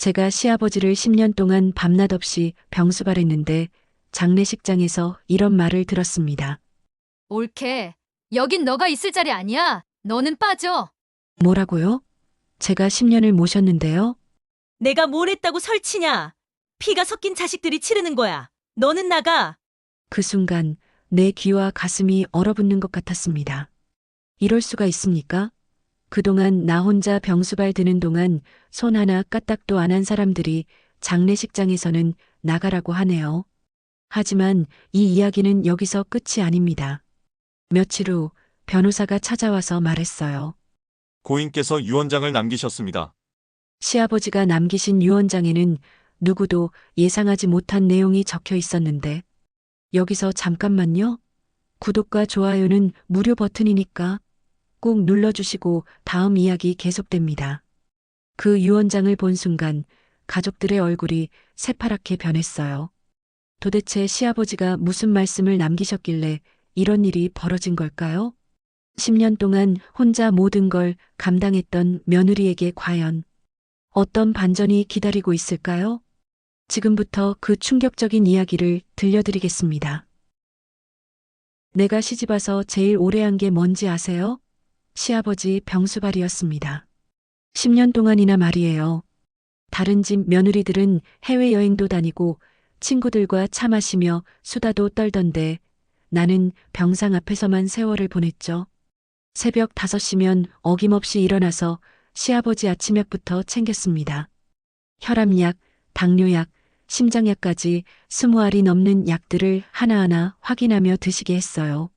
제가 시아버지를 10년 동안 밤낮 없이 병수발했는데 장례식장에서 이런 말을 들었습니다. 옳게. 여긴 너가 있을 자리 아니야. 너는 빠져. 뭐라고요? 제가 10년을 모셨는데요. 내가 뭘 했다고 설치냐? 피가 섞인 자식들이 치르는 거야. 너는 나가. 그 순간 내 귀와 가슴이 얼어붙는 것 같았습니다. 이럴 수가 있습니까? 그동안 나 혼자 병수발 드는 동안 손 하나 까딱도 안 한 사람들이 장례식장에서는 나가라고 하네요. 하지만 이 이야기는 여기서 끝이 아닙니다. 며칠 후 변호사가 찾아와서 말했어요. 고인께서 유언장을 남기셨습니다. 시아버지가 남기신 유언장에는 누구도 예상하지 못한 내용이 적혀 있었는데, 여기서 잠깐만요. 구독과 좋아요는 무료 버튼이니까 꼭 눌러주시고 다음 이야기 계속됩니다. 그 유언장을 본 순간 가족들의 얼굴이 새파랗게 변했어요. 도대체 시아버지가 무슨 말씀을 남기셨길래 이런 일이 벌어진 걸까요? 10년 동안 혼자 모든 걸 감당했던 며느리에게 과연 어떤 반전이 기다리고 있을까요? 지금부터 그 충격적인 이야기를 들려드리겠습니다. 내가 시집와서 제일 오래 한 게 뭔지 아세요? 시아버지 병수발이었습니다. 10년 동안이나 말이에요. 다른 집 며느리들은 해외여행도 다니고 친구들과 차 마시며 수다도 떨던데 나는 병상 앞에서만 세월을 보냈죠. 새벽 5시면 어김없이 일어나서 시아버지 아침약부터 챙겼습니다. 혈압약, 당뇨약, 심장약까지 20알이 넘는 약들을 하나하나 확인하며 드시게 했어요.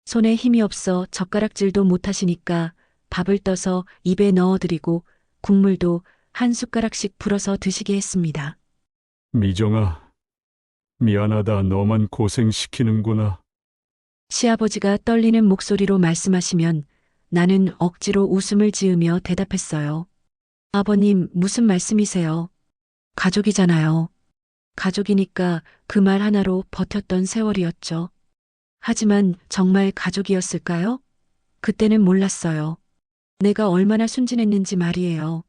손에 힘이 없어 젓가락질도 못하시니까 밥을 떠서 입에 넣어드리고 국물도 한 숟가락씩 불어서 드시게 했습니다. 미정아, 미안하다. 너만 고생시키는구나. 시아버지가 떨리는 목소리로 말씀하시면 나는 억지로 웃음을 지으며 대답했어요. 아버님, 무슨 말씀이세요? 가족이잖아요. 가족이니까 그 말 하나로 버텼던 세월이었죠. 하지만 정말 가족이었을까요? 그때는 몰랐어요. 내가 얼마나 순진했는지 말이에요.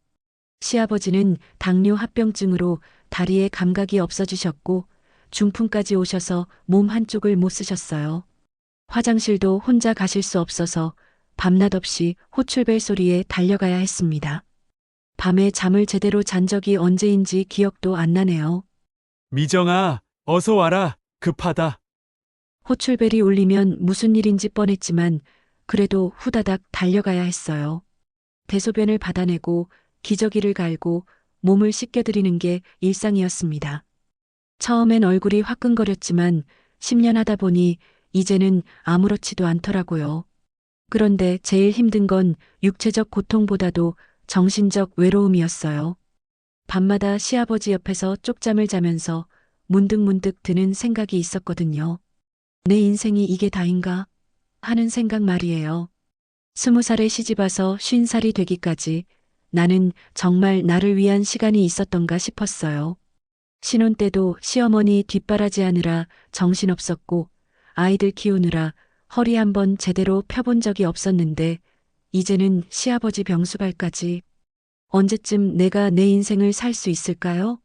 시아버지는 당뇨 합병증으로 다리에 감각이 없어지셨고 중풍까지 오셔서 몸 한쪽을 못 쓰셨어요. 화장실도 혼자 가실 수 없어서 밤낮 없이 호출벨 소리에 달려가야 했습니다. 밤에 잠을 제대로 잔 적이 언제인지 기억도 안 나네요. 미정아, 어서 와라. 급하다. 호출벨이 울리면 무슨 일인지 뻔했지만 그래도 후다닥 달려가야 했어요. 대소변을 받아내고 기저귀를 갈고 몸을 씻겨드리는 게 일상이었습니다. 처음엔 얼굴이 화끈거렸지만 10년 하다 보니 이제는 아무렇지도 않더라고요. 그런데 제일 힘든 건 육체적 고통보다도 정신적 외로움이었어요. 밤마다 시아버지 옆에서 쪽잠을 자면서 문득문득 드는 생각이 있었거든요. 내 인생이 이게 다인가? 하는 생각 말이에요. 20살에 시집와서 50살이 되기까지 나는 정말 나를 위한 시간이 있었던가 싶었어요. 신혼 때도 시어머니 뒷바라지하느라 정신없었고 아이들 키우느라 허리 한번 제대로 펴본 적이 없었는데 이제는 시아버지 병수발까지. 언제쯤 내가 내 인생을 살 수 있을까요?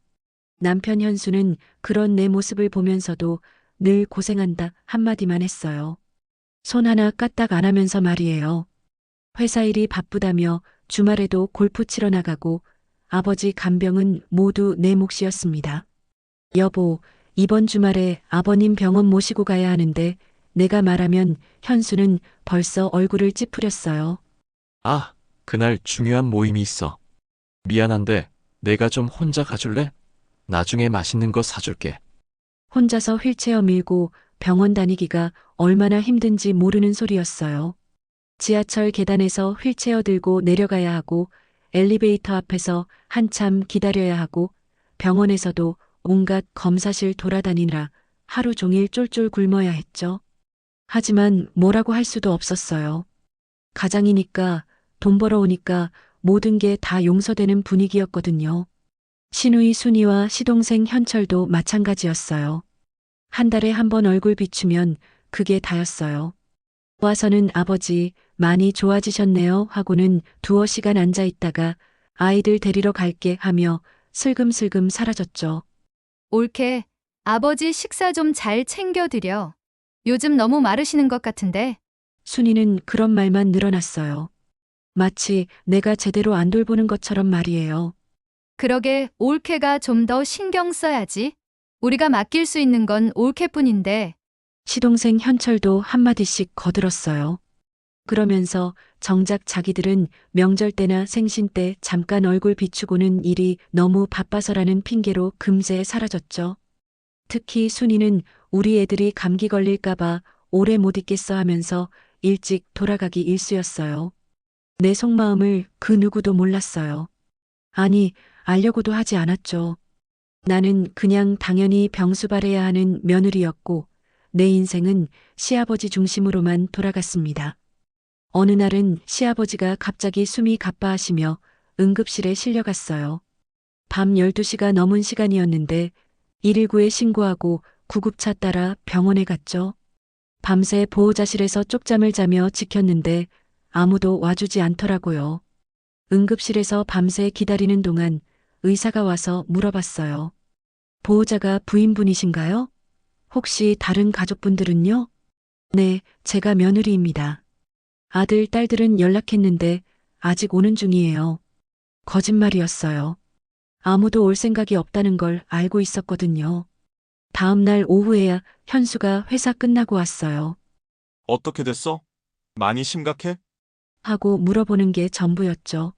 남편 현수는 그런 내 모습을 보면서도 늘 고생한다 한마디만 했어요. 손 하나 까딱 안 하면서 말이에요. 회사 일이 바쁘다며 주말에도 골프 치러 나가고 아버지 간병은 모두 내 몫이었습니다. 여보, 이번 주말에 아버님 병원 모시고 가야 하는데 내가 말하면 현수는 벌써 얼굴을 찌푸렸어요. 아, 그날 중요한 모임이 있어. 미안한데 내가 좀 혼자 가줄래? 나중에 맛있는 거 사줄게. 혼자서 휠체어 밀고 병원 다니기가 얼마나 힘든지 모르는 소리였어요. 지하철 계단에서 휠체어 들고 내려가야 하고 엘리베이터 앞에서 한참 기다려야 하고 병원에서도 온갖 검사실 돌아다니느라 하루 종일 쫄쫄 굶어야 했죠. 하지만 뭐라고 할 수도 없었어요. 가장이니까 돈 벌어오니까 모든 게 다 용서되는 분위기였거든요. 시누이 순이와 시동생 현철도 마찬가지였어요. 한 달에 한 번 얼굴 비추면 그게 다였어요. 와서는 아버지 많이 좋아지셨네요 하고는 두어 시간 앉아 있다가 아이들 데리러 갈게 하며 슬금슬금 사라졌죠. 옳게 아버지 식사 좀 잘 챙겨드려. 요즘 너무 마르시는 것 같은데. 순이는 그런 말만 늘어났어요. 마치 내가 제대로 안 돌보는 것처럼 말이에요. 그러게 올케가 좀 더 신경 써야지. 우리가 맡길 수 있는 건 올케뿐인데. 시동생 현철도 한마디씩 거들었어요. 그러면서 정작 자기들은 명절 때나 생신 때 잠깐 얼굴 비추고는 일이 너무 바빠서라는 핑계로 금세 사라졌죠. 특히 순이는 우리 애들이 감기 걸릴까봐 오래 못 있겠어 하면서 일찍 돌아가기 일쑤였어요. 내 속마음을 그 누구도 몰랐어요. 아니, 알려고도 하지 않았죠. 나는 그냥 당연히 병수발해야 하는 며느리였고 내 인생은 시아버지 중심으로만 돌아갔습니다. 어느 날은 시아버지가 갑자기 숨이 가빠하시며 응급실에 실려갔어요. 밤 12시가 넘은 시간이었는데 119에 신고하고 구급차 따라 병원에 갔죠. 밤새 보호자실에서 쪽잠을 자며 지켰는데 아무도 와주지 않더라고요. 응급실에서 밤새 기다리는 동안 의사가 와서 물어봤어요. 보호자가 부인분이신가요? 혹시 다른 가족분들은요? 네, 제가 며느리입니다. 아들, 딸들은 연락했는데 아직 오는 중이에요. 거짓말이었어요. 아무도 올 생각이 없다는 걸 알고 있었거든요. 다음 날 오후에야 현수가 회사 끝나고 왔어요. 어떻게 됐어? 많이 심각해? 하고 물어보는 게 전부였죠.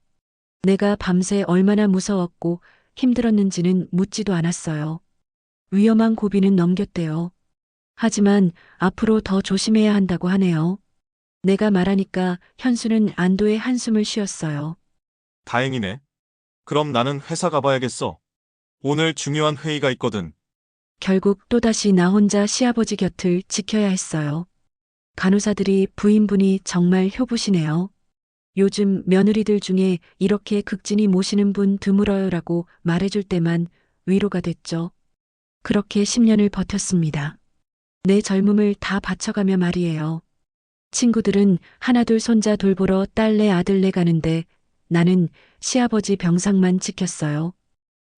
내가 밤새 얼마나 무서웠고 힘들었는지는 묻지도 않았어요. 위험한 고비는 넘겼대요. 하지만 앞으로 더 조심해야 한다고 하네요. 내가 말하니까 현수는 안도의 한숨을 쉬었어요. 다행이네. 그럼 나는 회사 가봐야겠어. 오늘 중요한 회의가 있거든. 결국 또다시 나 혼자 시아버지 곁을 지켜야 했어요. 간호사들이 부인분이 정말 효부시네요. 요즘 며느리들 중에 이렇게 극진히 모시는 분 드물어요라고 말해줄 때만 위로가 됐죠. 그렇게 10년을 버텼습니다. 내 젊음을 다 바쳐가며 말이에요. 친구들은 하나둘 손자 돌보러 딸내 아들내 가는데 나는 시아버지 병상만 지켰어요.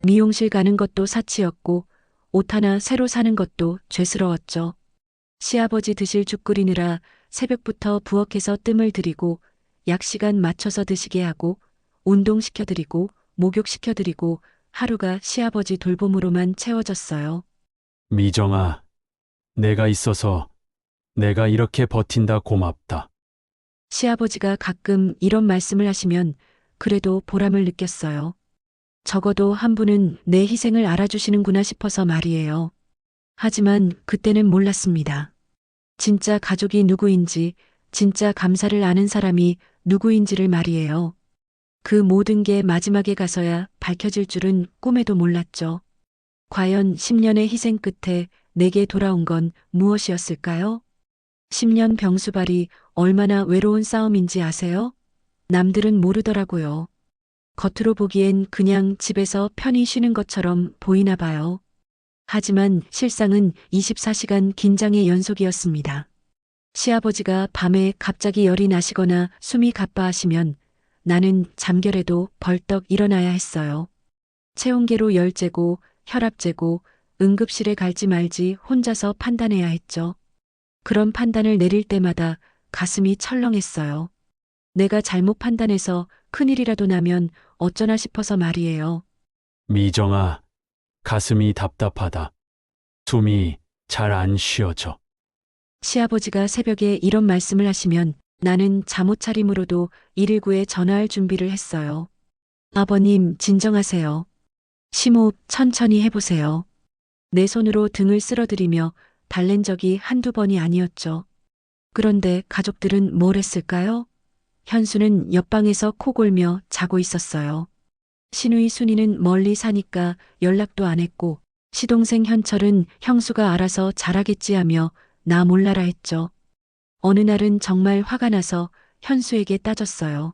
미용실 가는 것도 사치였고 옷 하나 새로 사는 것도 죄스러웠죠. 시아버지 드실 죽 끓이느라 새벽부터 부엌에서 뜸을 들이고 약 시간 맞춰서 드시게 하고 운동시켜드리고 목욕시켜드리고 하루가 시아버지 돌봄으로만 채워졌어요. 미정아, 내가 있어서 내가 이렇게 버틴다 고맙다. 시아버지가 가끔 이런 말씀을 하시면 그래도 보람을 느꼈어요. 적어도 한 분은 내 희생을 알아주시는구나 싶어서 말이에요. 하지만 그때는 몰랐습니다. 진짜 가족이 누구인지, 진짜 감사를 아는 사람이 누구인지를 말이에요. 그 모든 게 마지막에 가서야 밝혀질 줄은 꿈에도 몰랐죠. 과연 10년의 희생 끝에 내게 돌아온 건 무엇이었을까요? 10년 병수발이 얼마나 외로운 싸움인지 아세요? 남들은 모르더라고요. 겉으로 보기엔 그냥 집에서 편히 쉬는 것처럼 보이나 봐요. 하지만 실상은 24시간 긴장의 연속이었습니다. 시아버지가 밤에 갑자기 열이 나시거나 숨이 가빠하시면 나는 잠결에도 벌떡 일어나야 했어요. 체온계로 열 재고 혈압 재고 응급실에 갈지 말지 혼자서 판단해야 했죠. 그런 판단을 내릴 때마다 가슴이 철렁했어요. 내가 잘못 판단해서 큰일이라도 나면 어쩌나 싶어서 말이에요. 미정아, 가슴이 답답하다. 숨이 잘 안 쉬어져. 시아버지가 새벽에 이런 말씀을 하시면 나는 잠옷 차림으로도 119에 전화할 준비를 했어요. 아버님, 진정하세요. 심호흡 천천히 해보세요. 내 손으로 등을 쓸어들이며 달랜 적이 한두 번이 아니었죠. 그런데 가족들은 뭘 했을까요? 현수는 옆방에서 코 골며 자고 있었어요. 시누이 순이는 멀리 사니까 연락도 안 했고 시동생 현철은 형수가 알아서 잘하겠지 하며 나 몰라라 했죠. 어느 날은 정말 화가 나서 현수에게 따졌어요.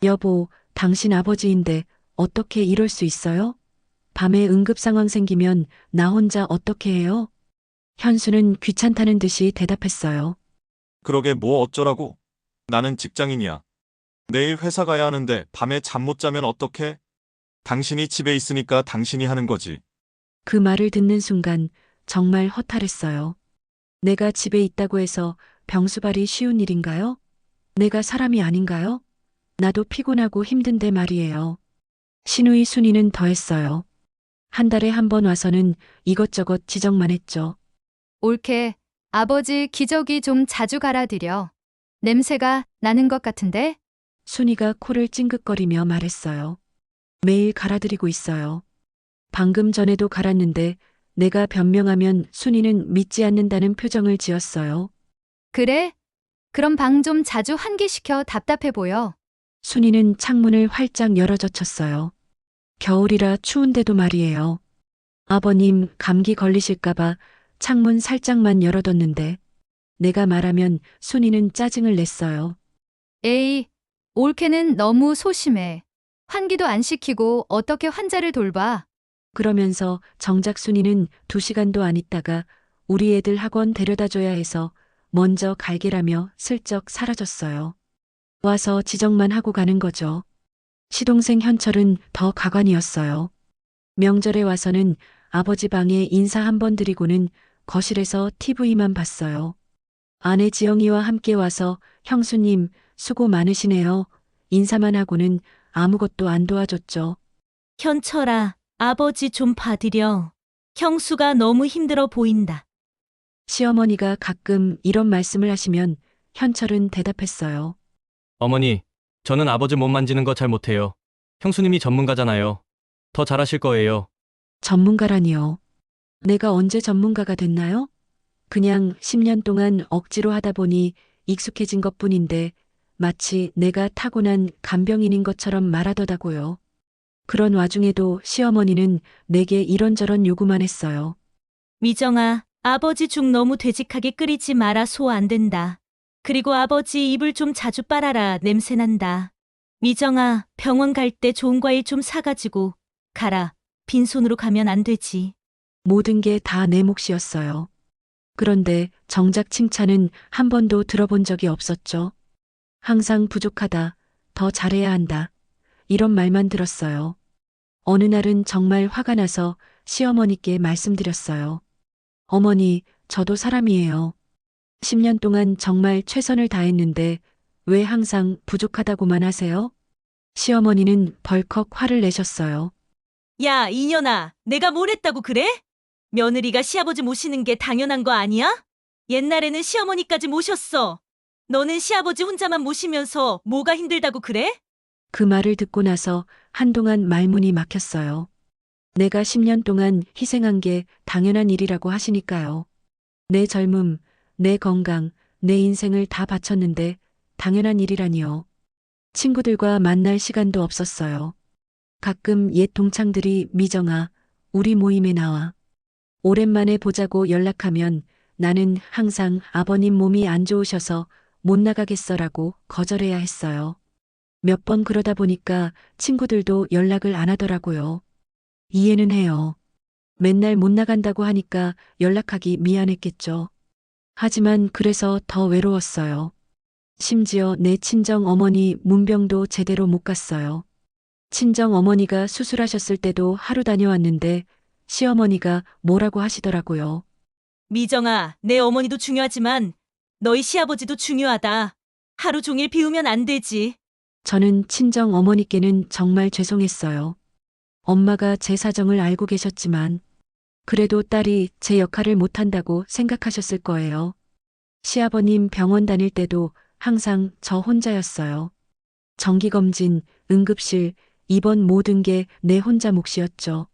여보, 당신 아버지인데 어떻게 이럴 수 있어요? 밤에 응급 상황 생기면 나 혼자 어떻게 해요? 현수는 귀찮다는 듯이 대답했어요. 그러게 뭐 어쩌라고? 나는 직장인이야. 내일 회사 가야 하는데 밤에 잠 못 자면 어떡해? 당신이 집에 있으니까 당신이 하는 거지. 그 말을 듣는 순간 정말 허탈했어요. 내가 집에 있다고 해서 병수발이 쉬운 일인가요? 내가 사람이 아닌가요? 나도 피곤하고 힘든데 말이에요. 신우이 순이는 더했어요. 한 달에 한 번 와서는 이것저것 지적만 했죠. 옳게 아버지 기저귀 좀 자주 갈아드려. 냄새가 나는 것 같은데? 순이가 코를 찡긋거리며 말했어요. 매일 갈아드리고 있어요. 방금 전에도 갈았는데 내가 변명하면 순이는 믿지 않는다는 표정을 지었어요. 그래? 그럼 방 좀 자주 환기시켜. 답답해 보여. 순이는 창문을 활짝 열어젖혔어요. 겨울이라 추운데도 말이에요. 아버님 감기 걸리실까봐 창문 살짝만 열어뒀는데 내가 말하면 순이는 짜증을 냈어요. 에이, 옳게는 너무 소심해. 환기도 안 시키고 어떻게 환자를 돌봐? 그러면서 정작 순이는 2시간도 안 있다가 우리 애들 학원 데려다줘야 해서 먼저 갈게라며 슬쩍 사라졌어요. 와서 지적만 하고 가는 거죠. 시동생 현철은 더 가관이었어요. 명절에 와서는 아버지 방에 인사 한 번 드리고는 거실에서 TV만 봤어요. 아내 지영이와 함께 와서 형수님 수고 많으시네요. 인사만 하고는 아무것도 안 도와줬죠. 현철아, 아버지 좀 봐드려. 형수가 너무 힘들어 보인다. 시어머니가 가끔 이런 말씀을 하시면 현철은 대답했어요. 어머니, 저는 아버지 몸 만지는 거 잘 못해요. 형수님이 전문가잖아요. 더 잘하실 거예요. 전문가라니요. 내가 언제 전문가가 됐나요? 그냥 10년 동안 억지로 하다 보니 익숙해진 것뿐인데 마치 내가 타고난 간병인인 것처럼 말하더라고요. 그런 와중에도 시어머니는 내게 이런저런 요구만 했어요. 미정아, 아버지 죽 너무 되직하게 끓이지 마라. 소 안 된다. 그리고 아버지 이불 좀 자주 빨아라. 냄새난다. 미정아, 병원 갈 때 좋은 과일 좀 사가지고 가라. 빈손으로 가면 안 되지. 모든 게 다 내 몫이었어요. 그런데 정작 칭찬은 한 번도 들어본 적이 없었죠. 항상 부족하다, 더 잘해야 한다, 이런 말만 들었어요. 어느 날은 정말 화가 나서 시어머니께 말씀드렸어요. 어머니, 저도 사람이에요. 10년 동안 정말 최선을 다했는데 왜 항상 부족하다고만 하세요? 시어머니는 벌컥 화를 내셨어요. 야, 이년아, 내가 뭘 했다고 그래? 며느리가 시아버지 모시는 게 당연한 거 아니야? 옛날에는 시어머니까지 모셨어. 너는 시아버지 혼자만 모시면서 뭐가 힘들다고 그래? 그 말을 듣고 나서 한동안 말문이 막혔어요. 내가 10년 동안 희생한 게 당연한 일이라고 하시니까요. 내 젊음, 내 건강, 내 인생을 다 바쳤는데 당연한 일이라니요. 친구들과 만날 시간도 없었어요. 가끔 옛 동창들이 미정아, 우리 모임에 나와. 오랜만에 보자고 연락하면 나는 항상 아버님 몸이 안 좋으셔서 못 나가겠어라고 거절해야 했어요. 몇 번 그러다 보니까 친구들도 연락을 안 하더라고요. 이해는 해요. 맨날 못 나간다고 하니까 연락하기 미안했겠죠. 하지만 그래서 더 외로웠어요. 심지어 내 친정 어머니 문병도 제대로 못 갔어요. 친정 어머니가 수술하셨을 때도 하루 다녀왔는데 시어머니가 뭐라고 하시더라고요. 미정아, 내 어머니도 중요하지만 너희 시아버지도 중요하다. 하루 종일 비우면 안 되지. 저는 친정 어머니께는 정말 죄송했어요. 엄마가 제 사정을 알고 계셨지만 그래도 딸이 제 역할을 못한다고 생각하셨을 거예요. 시아버님 병원 다닐 때도 항상 저 혼자였어요. 정기검진, 응급실, 입원 모든 게 내 혼자 몫이었죠.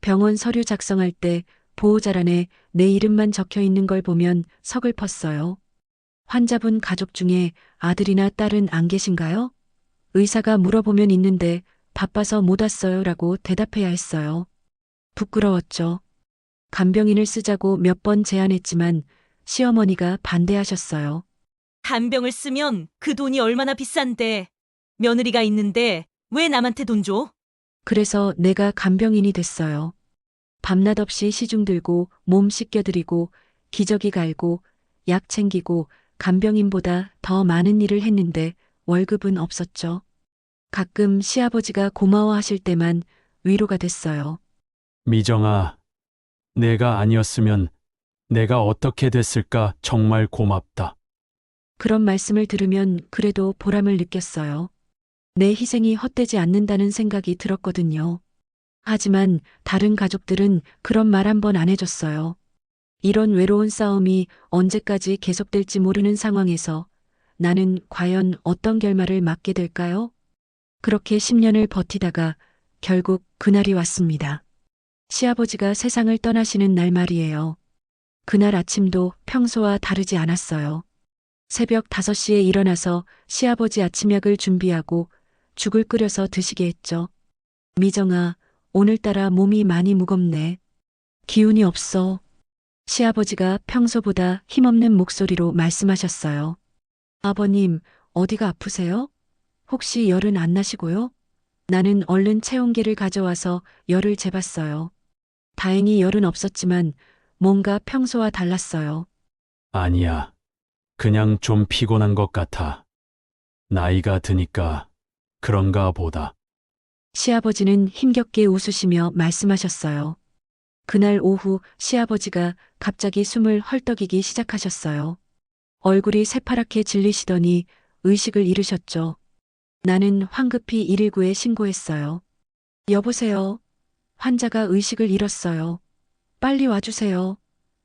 병원 서류 작성할 때 보호자란에 내 이름만 적혀 있는 걸 보면 서글펐어요. 환자분 가족 중에 아들이나 딸은 안 계신가요? 의사가 물어보면 있는데 바빠서 못 왔어요 라고 대답해야 했어요. 부끄러웠죠. 간병인을 쓰자고 몇 번 제안했지만 시어머니가 반대하셨어요. 간병을 쓰면 그 돈이 얼마나 비싼데. 며느리가 있는데 왜 남한테 돈 줘? 그래서 내가 간병인이 됐어요. 밤낮 없이 시중 들고 몸 씻겨드리고 기저귀 갈고 약 챙기고 간병인보다 더 많은 일을 했는데 월급은 없었죠. 가끔 시아버지가 고마워하실 때만 위로가 됐어요. 미정아, 내가 아니었으면 내가 어떻게 됐을까 정말 고맙다. 그런 말씀을 들으면 그래도 보람을 느꼈어요. 내 희생이 헛되지 않는다는 생각이 들었거든요. 하지만 다른 가족들은 그런 말 한 번 안 해줬어요. 이런 외로운 싸움이 언제까지 계속될지 모르는 상황에서 나는 과연 어떤 결말을 맞게 될까요? 그렇게 10년을 버티다가 결국 그날이 왔습니다. 시아버지가 세상을 떠나시는 날 말이에요. 그날 아침도 평소와 다르지 않았어요. 새벽 5시에 일어나서 시아버지 아침약을 준비하고 죽을 끓여서 드시게 했죠. 미정아, 오늘따라 몸이 많이 무겁네. 기운이 없어. 시아버지가 평소보다 힘없는 목소리로 말씀하셨어요. 아버님, 어디가 아프세요? 혹시 열은 안 나시고요? 나는 얼른 체온계를 가져와서 열을 재봤어요. 다행히 열은 없었지만 뭔가 평소와 달랐어요. 아니야. 그냥 좀 피곤한 것 같아. 나이가 드니까 그런가 보다. 시아버지는 힘겹게 웃으시며 말씀하셨어요. 그날 오후 시아버지가 갑자기 숨을 헐떡이기 시작하셨어요. 얼굴이 새파랗게 질리시더니 의식을 잃으셨죠. 나는 황급히 119에 신고했어요. 여보세요. 환자가 의식을 잃었어요. 빨리 와주세요.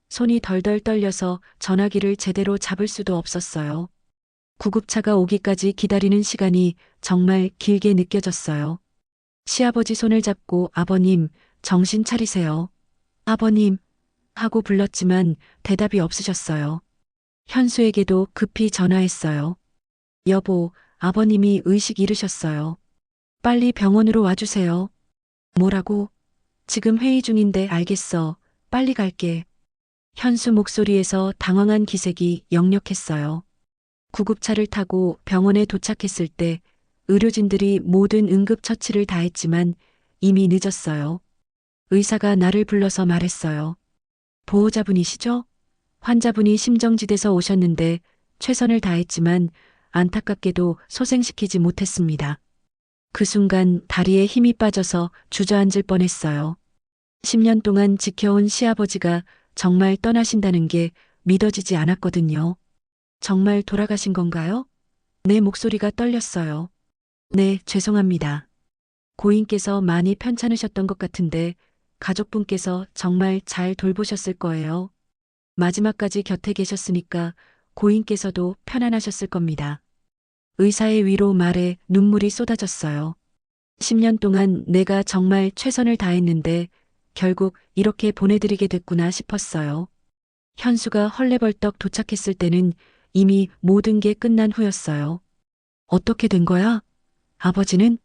손이 덜덜 떨려서 전화기를 제대로 잡을 수도 없었어요. 구급차가 오기까지 기다리는 시간이 정말 길게 느껴졌어요. 시아버지 손을 잡고 아버님, 정신 차리세요. 아버님, 하고 불렀지만 대답이 없으셨어요. 현수에게도 급히 전화했어요. 여보, 아버님이 의식 잃으셨어요. 빨리 병원으로 와주세요. 뭐라고? 지금 회의 중인데 알겠어. 빨리 갈게. 현수 목소리에서 당황한 기색이 역력했어요. 구급차를 타고 병원에 도착했을 때 의료진들이 모든 응급처치를 다했지만 이미 늦었어요. 의사가 나를 불러서 말했어요. 보호자분이시죠? 환자분이 심정지대서 오셨는데 최선을 다했지만 안타깝게도 소생시키지 못했습니다. 그 순간 다리에 힘이 빠져서 주저앉을 뻔했어요. 10년 동안 지켜온 시아버지가 정말 떠나신다는 게 믿어지지 않았거든요. 정말 돌아가신 건가요? 내 목소리가 떨렸어요. 네, 죄송합니다. 고인께서 많이 편찮으셨던 것 같은데 가족분께서 정말 잘 돌보셨을 거예요. 마지막까지 곁에 계셨으니까 고인께서도 편안하셨을 겁니다. 의사의 위로 말에 눈물이 쏟아졌어요. 10년 동안 내가 정말 최선을 다했는데 결국 이렇게 보내드리게 됐구나 싶었어요. 현수가 헐레벌떡 도착했을 때는 이미 모든 게 끝난 후였어요. 어떻게 된 거야? 아버지는?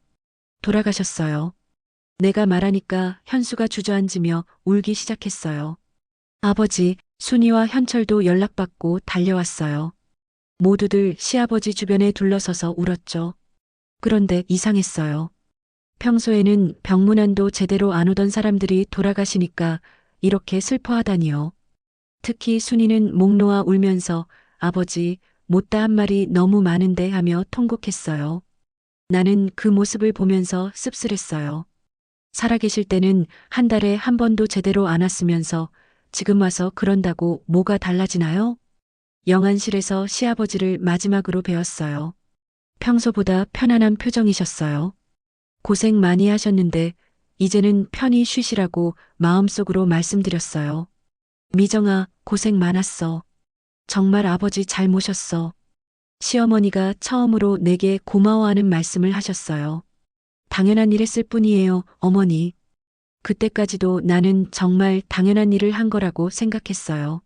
돌아가셨어요. 내가 말하니까 현수가 주저앉으며 울기 시작했어요. 아버지, 순이와 현철도 연락받고 달려왔어요. 모두들 시아버지 주변에 둘러서서 울었죠. 그런데 이상했어요. 평소에는 병문안도 제대로 안 오던 사람들이 돌아가시니까 이렇게 슬퍼하다니요. 특히 순이는 목 놓아 울면서 아버지, 못다 한 말이 너무 많은데 하며 통곡했어요. 나는 그 모습을 보면서 씁쓸했어요. 살아계실 때는 한 달에 한 번도 제대로 안 왔으면서 지금 와서 그런다고 뭐가 달라지나요? 영안실에서 시아버지를 마지막으로 뵈었어요. 평소보다 편안한 표정이셨어요. 고생 많이 하셨는데 이제는 편히 쉬시라고 마음속으로 말씀드렸어요. 미정아, 고생 많았어. 정말 아버지 잘 모셨어. 시어머니가 처음으로 내게 고마워하는 말씀을 하셨어요. 당연한 일 했을 뿐이에요, 어머니. 그때까지도 나는 정말 당연한 일을 한 거라고 생각했어요.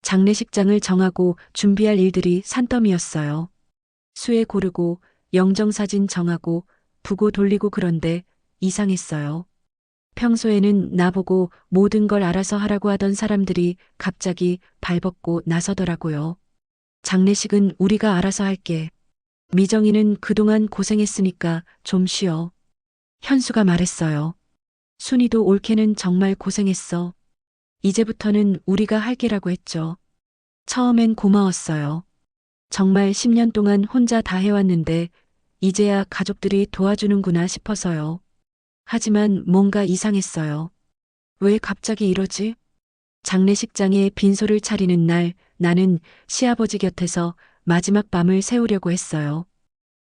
장례식장을 정하고 준비할 일들이 산더미였어요. 수에 고르고 영정사진 정하고 부고 돌리고 그런데 이상했어요. 평소에는 나보고 모든 걸 알아서 하라고 하던 사람들이 갑자기 발벗고 나서더라고요. 장례식은 우리가 알아서 할게. 미정이는 그동안 고생했으니까 좀 쉬어. 현수가 말했어요. 순이도 올케는 정말 고생했어. 이제부터는 우리가 할게라고 했죠. 처음엔 고마웠어요. 정말 10년 동안 혼자 다 해왔는데 이제야 가족들이 도와주는구나 싶어서요. 하지만 뭔가 이상했어요. 왜 갑자기 이러지? 장례식장에 빈소를 차리는 날 나는 시아버지 곁에서 마지막 밤을 새우려고 했어요.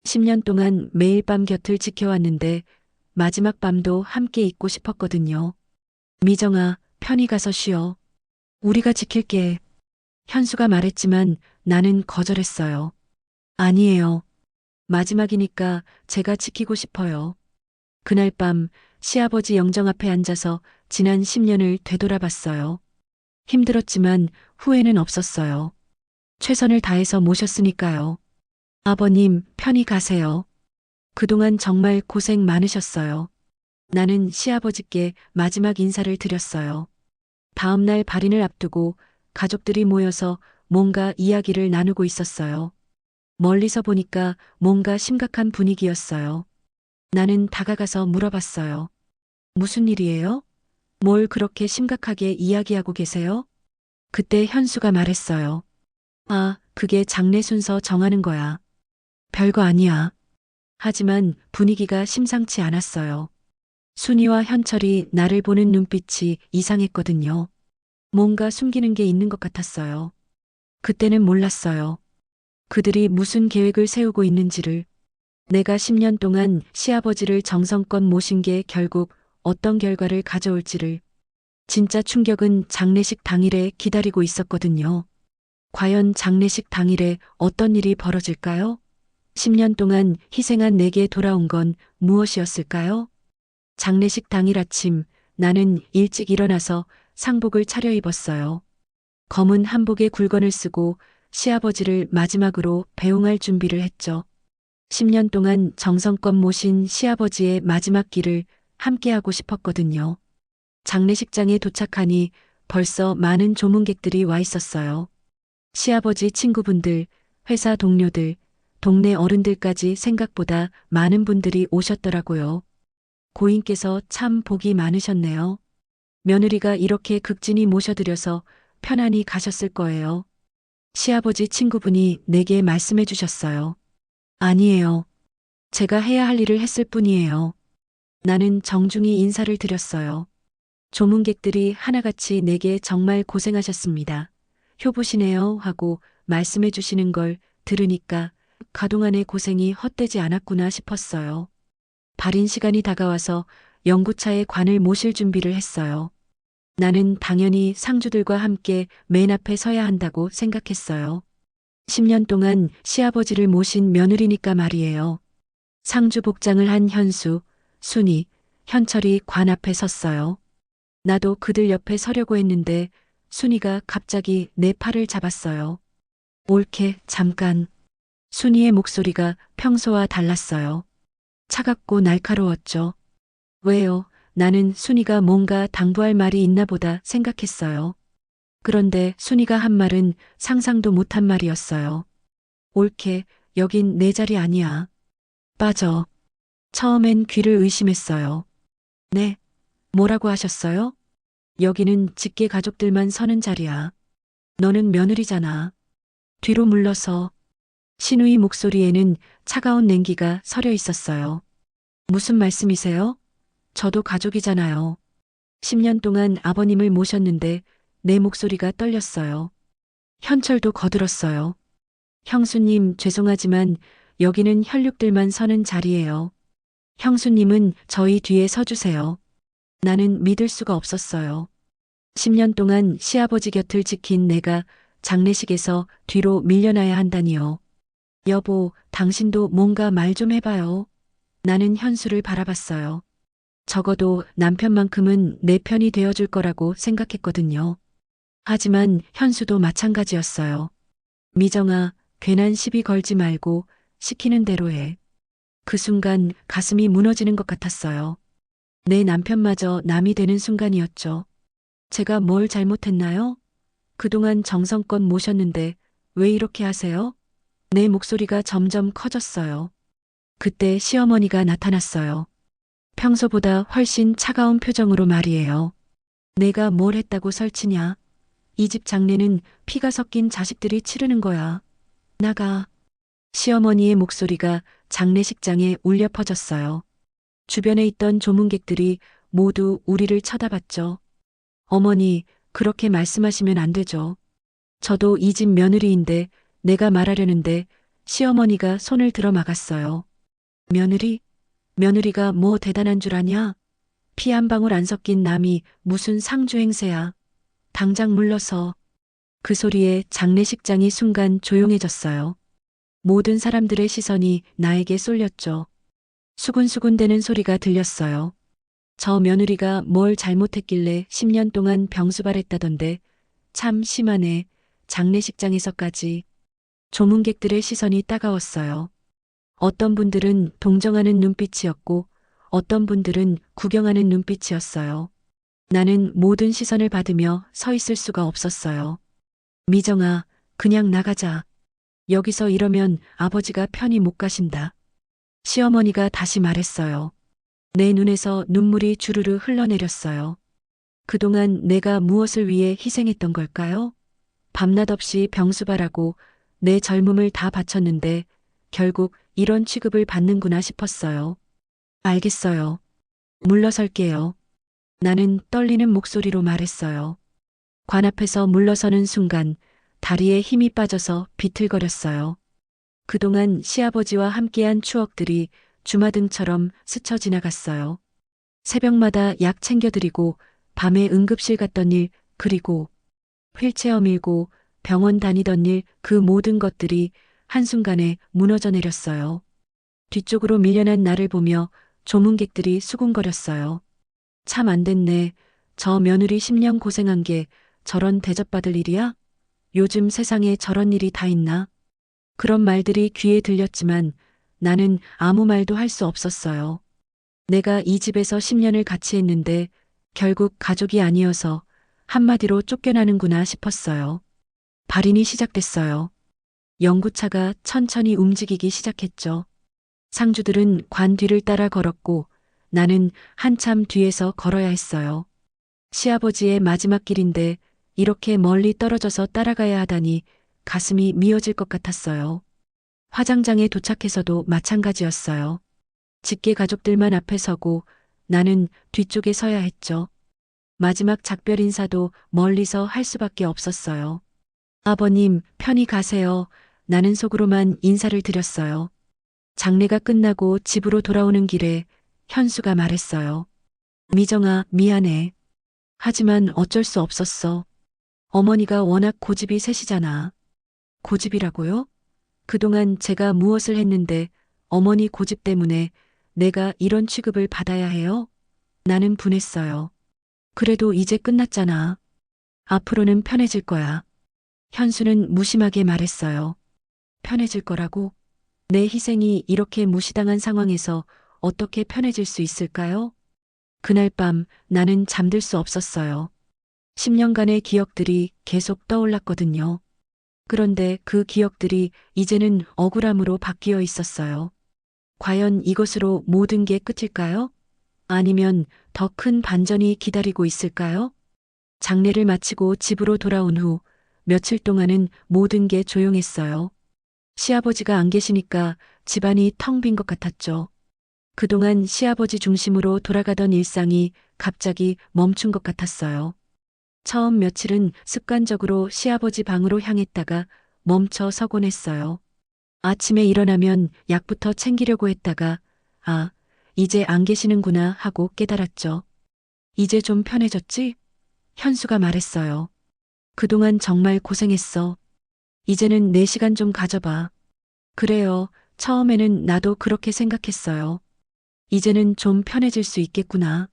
10년 동안 매일 밤 곁을 지켜왔는데 마지막 밤도 함께 있고 싶었거든요. 미정아, 편히 가서 쉬어. 우리가 지킬게. 현수가 말했지만 나는 거절했어요. 아니에요. 마지막이니까 제가 지키고 싶어요. 그날 밤 시아버지 영정 앞에 앉아서 지난 10년을 되돌아봤어요. 힘들었지만 후회는 없었어요. 최선을 다해서 모셨으니까요. 아버님, 편히 가세요. 그동안 정말 고생 많으셨어요. 나는 시아버지께 마지막 인사를 드렸어요. 다음 날 발인을 앞두고 가족들이 모여서 뭔가 이야기를 나누고 있었어요. 멀리서 보니까 뭔가 심각한 분위기였어요. 나는 다가가서 물어봤어요. 무슨 일이에요? 뭘 그렇게 심각하게 이야기하고 계세요? 그때 현수가 말했어요. 아, 그게 장례 순서 정하는 거야. 별거 아니야. 하지만 분위기가 심상치 않았어요. 순이와 현철이 나를 보는 눈빛이 이상했거든요. 뭔가 숨기는 게 있는 것 같았어요. 그때는 몰랐어요. 그들이 무슨 계획을 세우고 있는지를. 내가 10년 동안 시아버지를 정성껏 모신 게 결국 어떤 결과를 가져올지를. 진짜 충격은 장례식 당일에 기다리고 있었거든요. 과연 장례식 당일에 어떤 일이 벌어질까요? 10년 동안 희생한 내게 돌아온 건 무엇이었을까요? 장례식 당일 아침 나는 일찍 일어나서 상복을 차려입었어요. 검은 한복에 굴건을 쓰고 시아버지를 마지막으로 배웅할 준비를 했죠. 10년 동안 정성껏 모신 시아버지의 마지막 길을 함께하고 싶었거든요. 장례식장에 도착하니 벌써 많은 조문객들이 와 있었어요. 시아버지 친구분들, 회사 동료들, 동네 어른들까지 생각보다 많은 분들이 오셨더라고요. 고인께서 참 복이 많으셨네요. 며느리가 이렇게 극진히 모셔드려서 편안히 가셨을 거예요. 시아버지 친구분이 내게 말씀해 주셨어요. 아니에요. 제가 해야 할 일을 했을 뿐이에요. 나는 정중히 인사를 드렸어요. 조문객들이 하나같이 내게 정말 고생하셨습니다. 효부시네요 하고 말씀해 주시는 걸 들으니까 그동안의 고생이 헛되지 않았구나 싶었어요. 발인 시간이 다가와서 영구차에 관을 모실 준비를 했어요. 나는 당연히 상주들과 함께 맨 앞에 서야 한다고 생각했어요. 10년 동안 시아버지를 모신 며느리니까 말이에요. 상주 복장을 한 현수, 순이, 현철이 관 앞에 섰어요. 나도 그들 옆에 서려고 했는데 순이가 갑자기 내 팔을 잡았어요. 옳게, 잠깐. 순이의 목소리가 평소와 달랐어요. 차갑고 날카로웠죠. 왜요? 나는 순이가 뭔가 당부할 말이 있나 보다 생각했어요. 그런데 순이가 한 말은 상상도 못한 말이었어요. 옳게, 여긴 내 자리 아니야. 빠져. 처음엔 귀를 의심했어요. 네. 뭐라고 하셨어요? 여기는 직계 가족들만 서는 자리야. 너는 며느리잖아. 뒤로 물러서. 신우이 목소리에는 차가운 냉기가 서려 있었어요. 무슨 말씀이세요? 저도 가족이잖아요. 10년 동안 아버님을 모셨는데 내 목소리가 떨렸어요. 현철도 거들었어요. 형수님, 죄송하지만 여기는 혈육들만 서는 자리예요. 형수님은 저희 뒤에 서주세요. 나는 믿을 수가 없었어요. 10년 동안 시아버지 곁을 지킨 내가 장례식에서 뒤로 밀려나야 한다니요. 여보, 당신도 뭔가 말 좀 해봐요. 나는 현수를 바라봤어요. 적어도 남편만큼은 내 편이 되어줄 거라고 생각했거든요. 하지만 현수도 마찬가지였어요. 미정아, 괜한 시비 걸지 말고 시키는 대로 해. 그 순간 가슴이 무너지는 것 같았어요. 내 남편마저 남이 되는 순간이었죠. 제가 뭘 잘못했나요? 그동안 정성껏 모셨는데 왜 이렇게 하세요? 내 목소리가 점점 커졌어요. 그때 시어머니가 나타났어요. 평소보다 훨씬 차가운 표정으로 말이에요. 내가 뭘 했다고 설치냐? 이 집 장례는 피가 섞인 자식들이 치르는 거야. 나가. 시어머니의 목소리가 장례식장에 울려 퍼졌어요. 주변에 있던 조문객들이 모두 우리를 쳐다봤죠. 어머니, 그렇게 말씀하시면 안 되죠. 저도 이 집 며느리인데 내가 말하려는데 시어머니가 손을 들어 막았어요. 며느리? 며느리가 뭐 대단한 줄 아냐? 피 한 방울 안 섞인 남이 무슨 상주 행세야. 당장 물러서. 그 소리에 장례식장이 순간 조용해졌어요. 모든 사람들의 시선이 나에게 쏠렸죠. 수군수군대는 소리가 들렸어요. 저 며느리가 뭘 잘못했길래 10년 동안 병수발했다던데 참 심하네. 장례식장에서까지. 조문객들의 시선이 따가웠어요. 어떤 분들은 동정하는 눈빛이었고 어떤 분들은 구경하는 눈빛이었어요. 나는 모든 시선을 받으며 서 있을 수가 없었어요. 미정아, 그냥 나가자. 여기서 이러면 아버지가 편히 못 가신다. 시어머니가 다시 말했어요. 내 눈에서 눈물이 주르르 흘러내렸어요. 그동안 내가 무엇을 위해 희생했던 걸까요? 밤낮 없이 병수발하고 내 젊음을 다 바쳤는데 결국 이런 취급을 받는구나 싶었어요. 알겠어요. 물러설게요. 나는 떨리는 목소리로 말했어요. 관 앞에서 물러서는 순간 다리에 힘이 빠져서 비틀거렸어요. 그동안 시아버지와 함께한 추억들이 주마등처럼 스쳐 지나갔어요. 새벽마다 약 챙겨드리고 밤에 응급실 갔던 일, 그리고 휠체어 밀고 병원 다니던 일, 그 모든 것들이 한순간에 무너져 내렸어요. 뒤쪽으로 밀려난 나를 보며 조문객들이 수군거렸어요. 참 안 됐네. 저 며느리 10년 고생한 게 저런 대접받을 일이야? 요즘 세상에 저런 일이 다 있나? 그런 말들이 귀에 들렸지만 나는 아무 말도 할 수 없었어요. 내가 이 집에서 10년을 같이 했는데 결국 가족이 아니어서 한마디로 쫓겨나는구나 싶었어요. 발인이 시작됐어요. 연구차가 천천히 움직이기 시작했죠. 상주들은 관 뒤를 따라 걸었고 나는 한참 뒤에서 걸어야 했어요. 시아버지의 마지막 길인데 이렇게 멀리 떨어져서 따라가야 하다니 가슴이 미어질 것 같았어요. 화장장에 도착해서도 마찬가지였어요. 직계 가족들만 앞에 서고 나는 뒤쪽에 서야 했죠. 마지막 작별 인사도 멀리서 할 수밖에 없었어요. 아버님, 편히 가세요. 나는 속으로만 인사를 드렸어요. 장례가 끝나고 집으로 돌아오는 길에 현수가 말했어요. 미정아, 미안해. 하지만 어쩔 수 없었어. 어머니가 워낙 고집이 세시잖아. 고집이라고요? 그동안 제가 무엇을 했는데 어머니 고집 때문에 내가 이런 취급을 받아야 해요? 나는 분했어요. 그래도 이제 끝났잖아. 앞으로는 편해질 거야. 현수는 무심하게 말했어요. 편해질 거라고? 내 희생이 이렇게 무시당한 상황에서 어떻게 편해질 수 있을까요? 그날 밤 나는 잠들 수 없었어요. 10년간의 기억들이 계속 떠올랐거든요. 그런데 그 기억들이 이제는 억울함으로 바뀌어 있었어요. 과연 이것으로 모든 게 끝일까요? 아니면 더 큰 반전이 기다리고 있을까요? 장례를 마치고 집으로 돌아온 후 며칠 동안은 모든 게 조용했어요. 시아버지가 안 계시니까 집안이 텅 빈 것 같았죠. 그동안 시아버지 중심으로 돌아가던 일상이 갑자기 멈춘 것 같았어요. 처음 며칠은 습관적으로 시아버지 방으로 향했다가 멈춰 서곤 했어요. 아침에 일어나면 약부터 챙기려고 했다가 아, 이제 안 계시는구나 하고 깨달았죠. 이제 좀 편해졌지? 현수가 말했어요. 그동안 정말 고생했어. 이제는 내 시간 좀 가져봐. 그래요. 처음에는 나도 그렇게 생각했어요. 이제는 좀 편해질 수 있겠구나.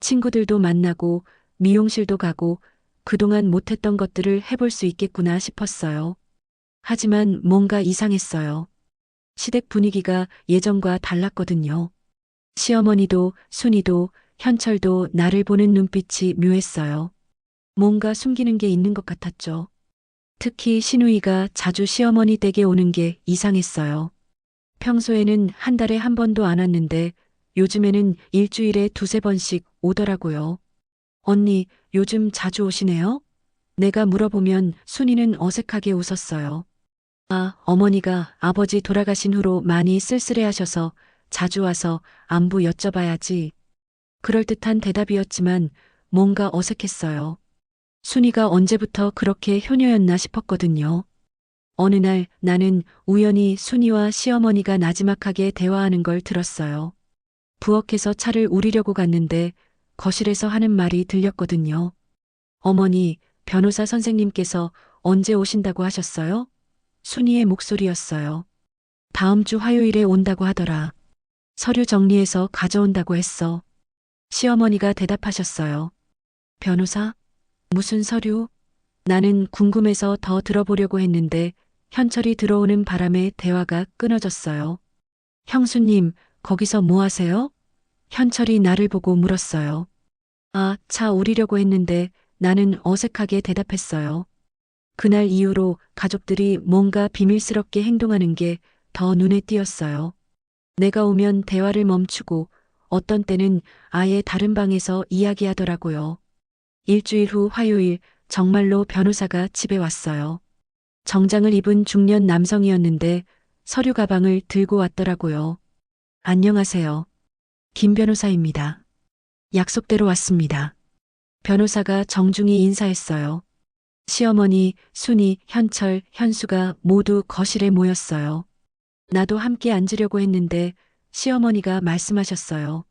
친구들도 만나고 미용실도 가고 그동안 못했던 것들을 해볼 수 있겠구나 싶었어요. 하지만 뭔가 이상했어요. 시댁 분위기가 예전과 달랐거든요. 시어머니도 순이도 현철도 나를 보는 눈빛이 묘했어요. 뭔가 숨기는 게 있는 것 같았죠. 특히 신우이가 자주 시어머니 댁에 오는 게 이상했어요. 평소에는 한 달에 한 번도 안 왔는데 요즘에는 일주일에 두세 번씩 오더라고요. 언니, 요즘 자주 오시네요? 내가 물어보면 순이는 어색하게 웃었어요. 아, 어머니가 아버지 돌아가신 후로 많이 쓸쓸해하셔서 자주 와서 안부 여쭤봐야지. 그럴듯한 대답이었지만 뭔가 어색했어요. 순이가 언제부터 그렇게 효녀였나 싶었거든요. 어느 날 나는 우연히 순이와 시어머니가 나지막하게 대화하는 걸 들었어요. 부엌에서 차를 우리려고 갔는데 거실에서 하는 말이 들렸거든요. 어머니, 변호사 선생님께서 언제 오신다고 하셨어요? 순이의 목소리였어요. 다음 주 화요일에 온다고 하더라. 서류 정리해서 가져온다고 했어. 시어머니가 대답하셨어요. 변호사? 무슨 서류? 나는 궁금해서 더 들어보려고 했는데 현철이 들어오는 바람에 대화가 끊어졌어요. 형수님, 거기서 뭐 하세요? 현철이 나를 보고 물었어요. 아, 차 우리려고 했는데 나는 어색하게 대답했어요. 그날 이후로 가족들이 뭔가 비밀스럽게 행동하는 게 더 눈에 띄었어요. 내가 오면 대화를 멈추고 어떤 때는 아예 다른 방에서 이야기하더라고요. 일주일 후 화요일 정말로 변호사가 집에 왔어요. 정장을 입은 중년 남성이었는데 서류 가방을 들고 왔더라고요. 안녕하세요. 김 변호사입니다. 약속대로 왔습니다. 변호사가 정중히 인사했어요. 시어머니, 순이, 현철, 현수가 모두 거실에 모였어요. 나도 함께 앉으려고 했는데 시어머니가 말씀하셨어요.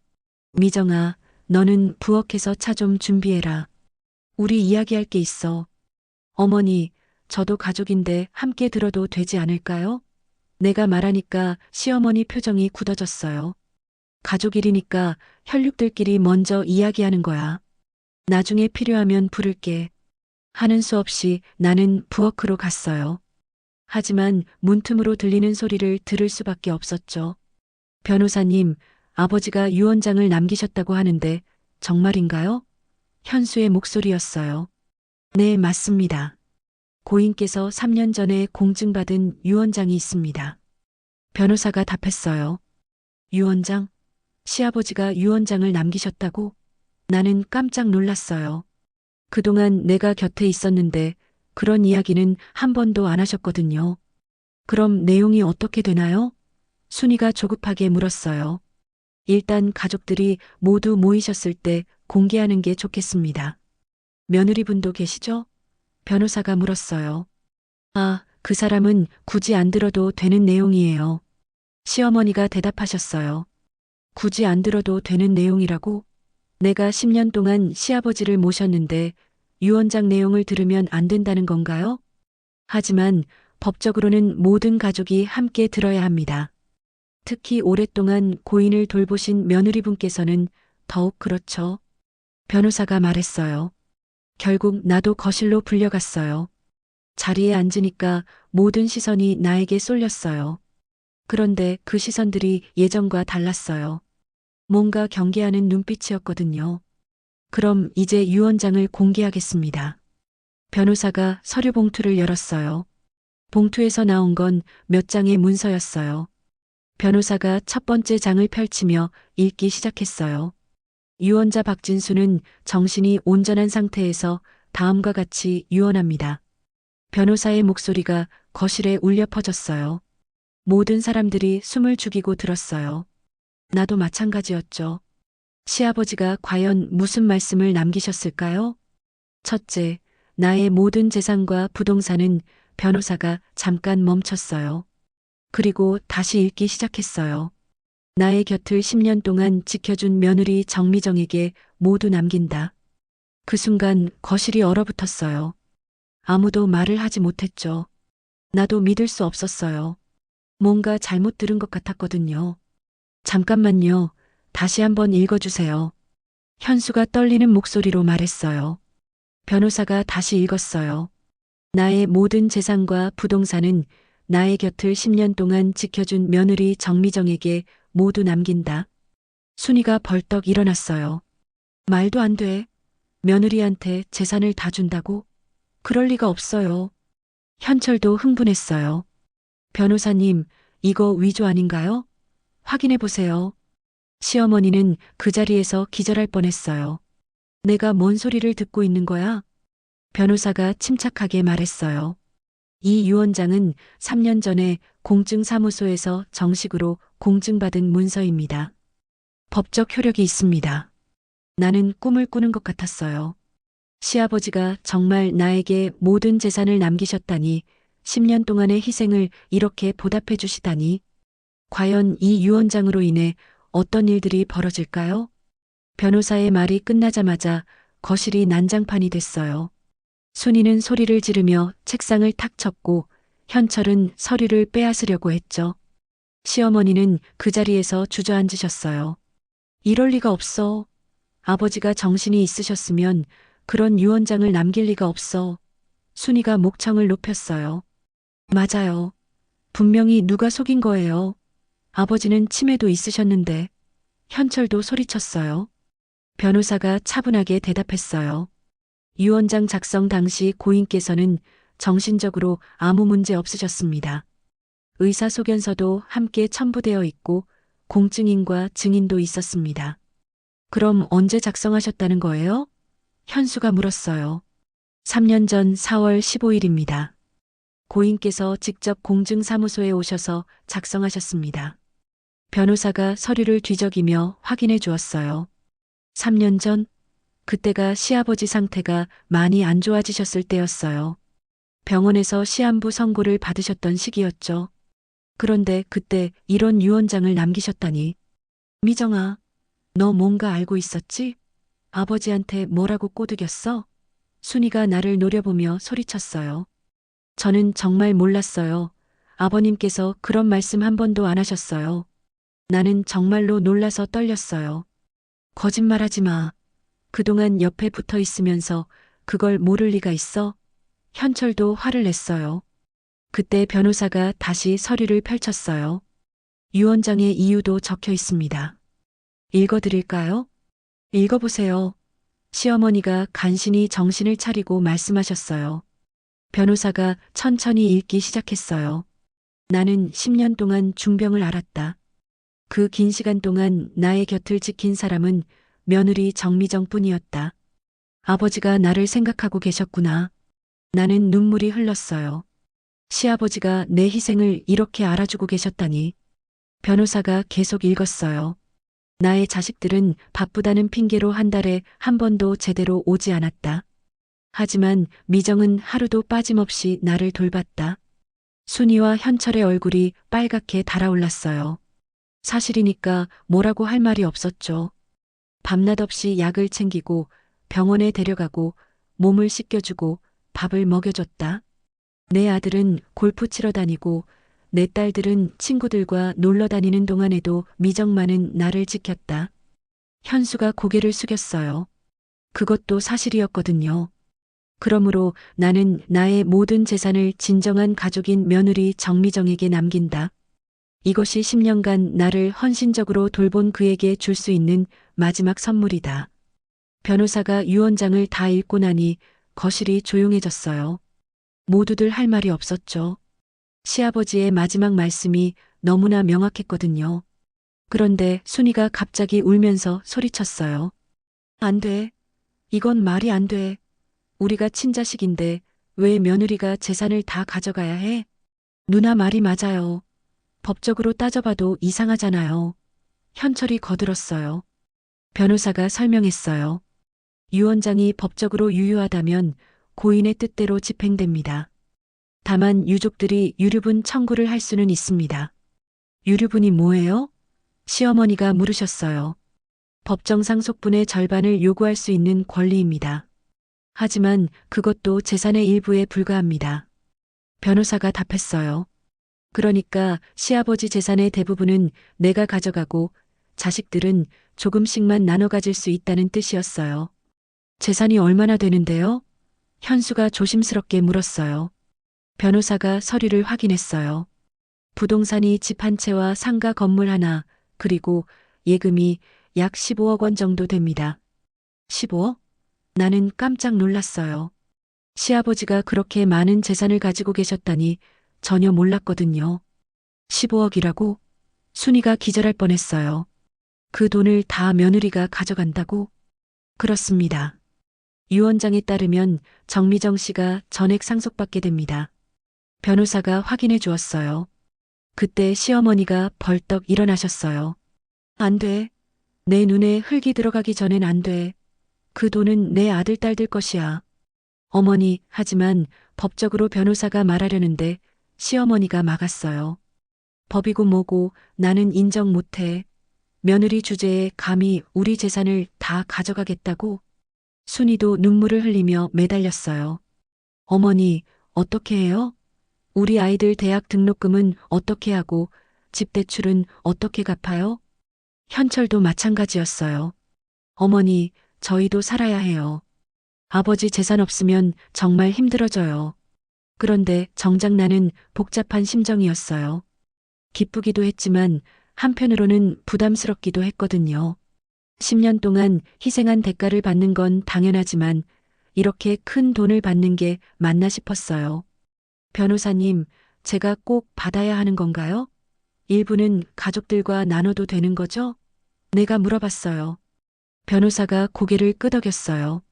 미정아, 너는 부엌에서 차 좀 준비해라. 우리 이야기할 게 있어. 어머니, 저도 가족인데 함께 들어도 되지 않을까요? 내가 말하니까 시어머니 표정이 굳어졌어요. 가족 일이니까 혈육들끼리 먼저 이야기하는 거야. 나중에 필요하면 부를게. 하는 수 없이 나는 부엌으로 갔어요. 하지만 문틈으로 들리는 소리를 들을 수밖에 없었죠. 변호사님, 아버지가 유언장을 남기셨다고 하는데 정말인가요? 현수의 목소리였어요. 네, 맞습니다. 고인께서 3년 전에 공증받은 유언장이 있습니다. 변호사가 답했어요. 유언장? 시아버지가 유언장을 남기셨다고? 나는 깜짝 놀랐어요. 그동안 내가 곁에 있었는데 그런 이야기는 한 번도 안 하셨거든요. 그럼 내용이 어떻게 되나요? 순이가 조급하게 물었어요. 일단 가족들이 모두 모이셨을 때 공개하는 게 좋겠습니다. 며느리분도 계시죠? 변호사가 물었어요. 아, 그 사람은 굳이 안 들어도 되는 내용이에요. 시어머니가 대답하셨어요. 굳이 안 들어도 되는 내용이라고? 내가 10년 동안 시아버지를 모셨는데 유언장 내용을 들으면 안 된다는 건가요? 하지만 법적으로는 모든 가족이 함께 들어야 합니다. 특히 오랫동안 고인을 돌보신 며느리분께서는 더욱 그렇죠. 변호사가 말했어요. 결국 나도 거실로 불려갔어요. 자리에 앉으니까 모든 시선이 나에게 쏠렸어요. 그런데 그 시선들이 예전과 달랐어요. 뭔가 경계하는 눈빛이었거든요. 그럼 이제 유언장을 공개하겠습니다. 변호사가 서류 봉투를 열었어요. 봉투에서 나온 건 몇 장의 문서였어요. 변호사가 첫 번째 장을 펼치며 읽기 시작했어요. 유언자 박진수는 정신이 온전한 상태에서 다음과 같이 유언합니다. 변호사의 목소리가 거실에 울려 퍼졌어요. 모든 사람들이 숨을 죽이고 들었어요. 나도 마찬가지였죠. 시아버지가 과연 무슨 말씀을 남기셨을까요? 첫째, 나의 모든 재산과 부동산은 변호사가 잠깐 멈췄어요. 그리고 다시 읽기 시작했어요. 나의 곁을 10년 동안 지켜준 며느리 정미정에게 모두 남긴다. 그 순간 거실이 얼어붙었어요. 아무도 말을 하지 못했죠. 나도 믿을 수 없었어요. 뭔가 잘못 들은 것 같았거든요. 잠깐만요. 다시 한번 읽어주세요. 현수가 떨리는 목소리로 말했어요. 변호사가 다시 읽었어요. 나의 모든 재산과 부동산은 나의 곁을 10년 동안 지켜준 며느리 정미정에게 모두 남긴다. 순이가 벌떡 일어났어요. 말도 안 돼. 며느리한테 재산을 다 준다고? 그럴 리가 없어요. 현철도 흥분했어요. 변호사님, 이거 위조 아닌가요? 확인해 보세요. 시어머니는 그 자리에서 기절할 뻔했어요. 내가 뭔 소리를 듣고 있는 거야? 변호사가 침착하게 말했어요. 이 유언장은 3년 전에 공증사무소에서 정식으로 공증받은 문서입니다. 법적 효력이 있습니다. 나는 꿈을 꾸는 것 같았어요. 시아버지가 정말 나에게 모든 재산을 남기셨다니, 10년 동안의 희생을 이렇게 보답해 주시다니, 과연 이 유언장으로 인해 어떤 일들이 벌어질까요? 변호사의 말이 끝나자마자 거실이 난장판이 됐어요. 순이는 소리를 지르며 책상을 탁 쳤고 현철은 서류를 빼앗으려고 했죠. 시어머니는 그 자리에서 주저앉으셨어요. 이럴 리가 없어. 아버지가 정신이 있으셨으면 그런 유언장을 남길 리가 없어. 순이가 목청을 높였어요. 맞아요. 분명히 누가 속인 거예요. 아버지는 치매도 있으셨는데. 현철도 소리쳤어요. 변호사가 차분하게 대답했어요. 유언장 작성 당시 고인께서는 정신적으로 아무 문제 없으셨습니다. 의사소견서도 함께 첨부되어 있고 공증인과 증인도 있었습니다. 그럼 언제 작성하셨다는 거예요? 현수가 물었어요. 3년 전 4월 15일입니다. 고인께서 직접 공증사무소에 오셔서 작성하셨습니다. 변호사가 서류를 뒤적이며 확인해 주었어요. 3년 전, 그때가 시아버지 상태가 많이 안 좋아지셨을 때였어요. 병원에서 시한부 선고를 받으셨던 시기였죠. 그런데 그때 이런 유언장을 남기셨다니. 미정아, 너 뭔가 알고 있었지? 아버지한테 뭐라고 꼬드겼어? 순이가 나를 노려보며 소리쳤어요. 저는 정말 몰랐어요. 아버님께서 그런 말씀 한 번도 안 하셨어요. 나는 정말로 놀라서 떨렸어요. 거짓말하지 마. 그동안 옆에 붙어 있으면서 그걸 모를 리가 있어? 현철도 화를 냈어요. 그때 변호사가 다시 서류를 펼쳤어요. 유언장의 이유도 적혀 있습니다. 읽어드릴까요? 읽어보세요. 시어머니가 간신히 정신을 차리고 말씀하셨어요. 변호사가 천천히 읽기 시작했어요. 나는 10년 동안 중병을 앓았다. 그 긴 시간 동안 나의 곁을 지킨 사람은 며느리 정미정 뿐이었다. 아버지가 나를 생각하고 계셨구나. 나는 눈물이 흘렀어요. 시아버지가 내 희생을 이렇게 알아주고 계셨다니. 변호사가 계속 읽었어요. 나의 자식들은 바쁘다는 핑계로 한 달에 한 번도 제대로 오지 않았다. 하지만 미정은 하루도 빠짐없이 나를 돌봤다. 순이와 현철의 얼굴이 빨갛게 달아올랐어요. 사실이니까 뭐라고 할 말이 없었죠. 밤낮 없이 약을 챙기고 병원에 데려가고 몸을 씻겨주고 밥을 먹여줬다. 내 아들은 골프 치러 다니고 내 딸들은 친구들과 놀러 다니는 동안에도 미정만은 나를 지켰다. 현수가 고개를 숙였어요. 그것도 사실이었거든요. 그러므로 나는 나의 모든 재산을 진정한 가족인 며느리 정미정에게 남긴다. 이것이 10년간 나를 헌신적으로 돌본 그에게 줄 수 있는 마지막 선물이다. 변호사가 유언장을 다 읽고 나니 거실이 조용해졌어요. 모두들 할 말이 없었죠. 시아버지의 마지막 말씀이 너무나 명확했거든요. 그런데 순이가 갑자기 울면서 소리쳤어요. 안 돼. 이건 말이 안 돼. 우리가 친자식인데 왜 며느리가 재산을 다 가져가야 해? 누나 말이 맞아요. 법적으로 따져봐도 이상하잖아요. 현철이 거들었어요. 변호사가 설명했어요. 유언장이 법적으로 유효하다면 고인의 뜻대로 집행됩니다. 다만 유족들이 유류분 청구를 할 수는 있습니다. 유류분이 뭐예요? 시어머니가 물으셨어요. 법정 상속분의 절반을 요구할 수 있는 권리입니다. 하지만 그것도 재산의 일부에 불과합니다. 변호사가 답했어요. 그러니까 시아버지 재산의 대부분은 내가 가져가고 자식들은 조금씩만 나눠 가질 수 있다는 뜻이었어요. 재산이 얼마나 되는데요? 현수가 조심스럽게 물었어요. 변호사가 서류를 확인했어요. 부동산이 집 한 채와 상가 건물 하나, 그리고 예금이 약 15억 원 정도 됩니다. 15억? 나는 깜짝 놀랐어요. 시아버지가 그렇게 많은 재산을 가지고 계셨다니 전혀 몰랐거든요. 15억이라고? 순이가 기절할 뻔했어요. 그 돈을 다 며느리가 가져간다고? 그렇습니다. 유언장에 따르면 정미정 씨가 전액 상속받게 됩니다. 변호사가 확인해 주었어요. 그때 시어머니가 벌떡 일어나셨어요. 안 돼. 내 눈에 흙이 들어가기 전엔 안 돼. 그 돈은 내 아들, 딸들 것이야. 어머니, 하지만 법적으로 변호사가 말하려는데 시어머니가 막았어요. 법이고 뭐고 나는 인정 못해. 며느리 주제에 감히 우리 재산을 다 가져가겠다고? 순이도 눈물을 흘리며 매달렸어요. 어머니, 어떻게 해요? 우리 아이들 대학 등록금은 어떻게 하고 집 대출은 어떻게 갚아요? 현철도 마찬가지였어요. 어머니, 저희도 살아야 해요. 아버지 재산 없으면 정말 힘들어져요. 그런데 정작 나는 복잡한 심정이었어요. 기쁘기도 했지만 한편으로는 부담스럽기도 했거든요. 10년 동안 희생한 대가를 받는 건 당연하지만 이렇게 큰 돈을 받는 게 맞나 싶었어요. 변호사님, 제가 꼭 받아야 하는 건가요? 일부는 가족들과 나눠도 되는 거죠? 내가 물어봤어요. 변호사가 고개를 끄덕였어요.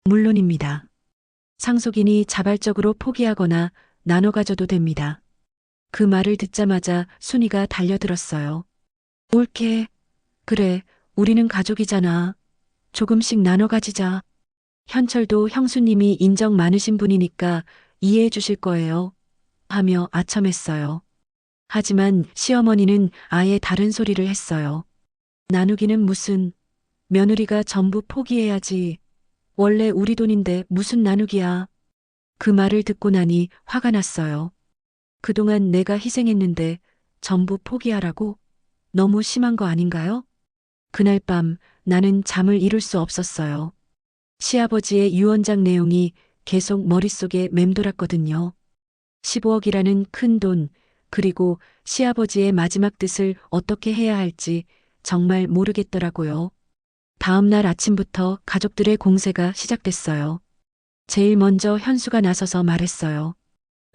물론입니다. 상속인이 자발적으로 포기하거나 나눠 가져도 됩니다. 그 말을 듣자마자 순이가 달려들었어요. 옳게. 그래, 우리는 가족이잖아. 조금씩 나눠 가지자. 현철도 형수님이 인정 많으신 분이니까 이해해 주실 거예요. 하며 아첨했어요. 하지만 시어머니는 아예 다른 소리를 했어요. 나누기는 무슨, 며느리가 전부 포기해야지. 원래 우리 돈인데 무슨 나누기야. 그 말을 듣고 나니 화가 났어요. 그동안 내가 희생했는데 전부 포기하라고? 너무 심한 거 아닌가요? 그날 밤 나는 잠을 이룰 수 없었어요. 시아버지의 유언장 내용이 계속 머릿속에 맴돌았거든요. 15억이라는 큰 돈, 그리고 시아버지의 마지막 뜻을 어떻게 해야 할지 정말 모르겠더라고요. 다음 날 아침부터 가족들의 공세가 시작됐어요. 제일 먼저 현수가 나서서 말했어요.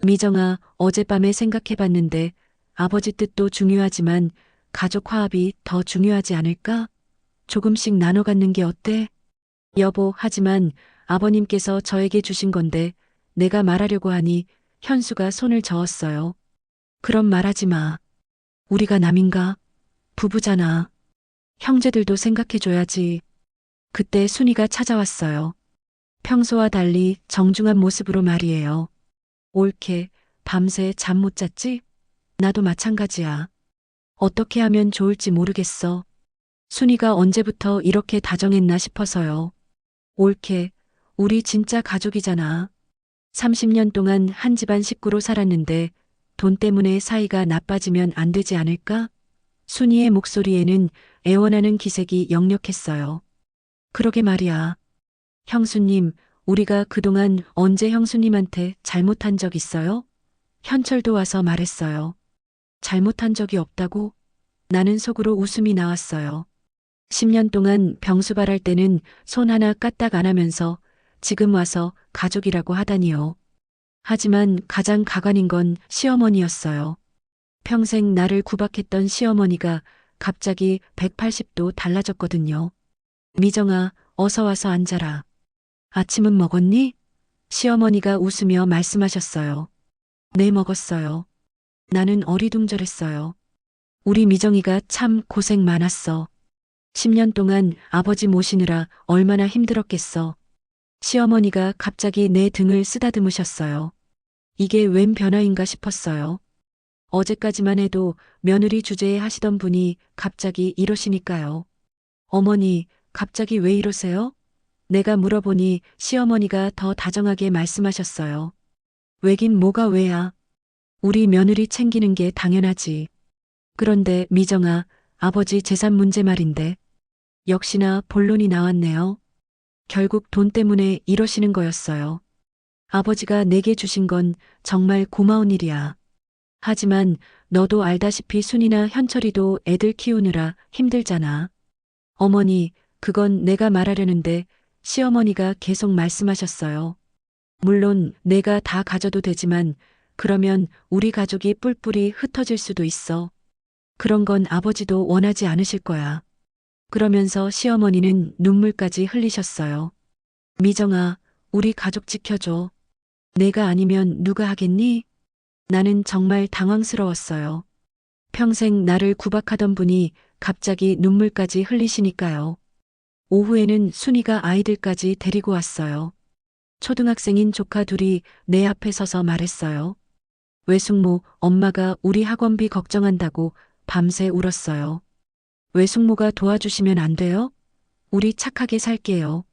미정아, 어젯밤에 생각해봤는데 아버지 뜻도 중요하지만 가족 화합이 더 중요하지 않을까? 조금씩 나눠 갖는 게 어때? 여보, 하지만 아버님께서 저에게 주신 건데 내가 말하려고 하니 현수가 손을 저었어요. 그럼 말하지 마. 우리가 남인가? 부부잖아. 형제들도 생각해줘야지. 그때 순이가 찾아왔어요. 평소와 달리 정중한 모습으로 말이에요. 옳게, 밤새 잠 못 잤지? 나도 마찬가지야. 어떻게 하면 좋을지 모르겠어. 순이가 언제부터 이렇게 다정했나 싶어서요. 옳게, 우리 진짜 가족이잖아. 30년 동안 한 집안 식구로 살았는데 돈 때문에 사이가 나빠지면 안 되지 않을까? 순이의 목소리에는 애원하는 기색이 역력했어요. 그러게 말이야. 형수님, 우리가 그동안 언제 형수님한테 잘못한 적 있어요? 현철도 와서 말했어요. 잘못한 적이 없다고? 나는 속으로 웃음이 나왔어요. 10년 동안 병수발할 때는 손 하나 까딱 안 하면서 지금 와서 가족이라고 하다니요. 하지만 가장 가관인 건 시어머니였어요. 평생 나를 구박했던 시어머니가 갑자기 180도 달라졌거든요. 미정아, 어서 와서 앉아라. 아침은 먹었니? 시어머니가 웃으며 말씀하셨어요. 네, 먹었어요. 나는 어리둥절했어요. 우리 미정이가 참 고생 많았어. 10년 동안 아버지 모시느라 얼마나 힘들었겠어. 시어머니가 갑자기 내 등을 쓰다듬으셨어요. 이게 웬 변화인가 싶었어요. 어제까지만 해도 며느리 주제에 하시던 분이 갑자기 이러시니까요. 어머니, 갑자기 왜 이러세요? 내가 물어보니 시어머니가 더 다정하게 말씀하셨어요. 왜긴 뭐가 왜야. 우리 며느리 챙기는 게 당연하지. 그런데 미정아, 아버지 재산 문제 말인데. 역시나 본론이 나왔네요. 결국 돈 때문에 이러시는 거였어요. 아버지가 내게 주신 건 정말 고마운 일이야. 하지만 너도 알다시피 순이나 현철이도 애들 키우느라 힘들잖아. 어머니, 그건 내가 말하려는데 시어머니가 계속 말씀하셨어요. 물론 내가 다 가져도 되지만 그러면 우리 가족이 뿔뿔이 흩어질 수도 있어. 그런 건 아버지도 원하지 않으실 거야. 그러면서 시어머니는 눈물까지 흘리셨어요. 미정아, 우리 가족 지켜줘. 내가 아니면 누가 하겠니? 나는 정말 당황스러웠어요. 평생 나를 구박하던 분이 갑자기 눈물까지 흘리시니까요. 오후에는 순이가 아이들까지 데리고 왔어요. 초등학생인 조카 둘이 내 앞에 서서 말했어요. 외숙모, 엄마가 우리 학원비 걱정한다고 밤새 울었어요. 외숙모가 도와주시면 안 돼요? 우리 착하게 살게요.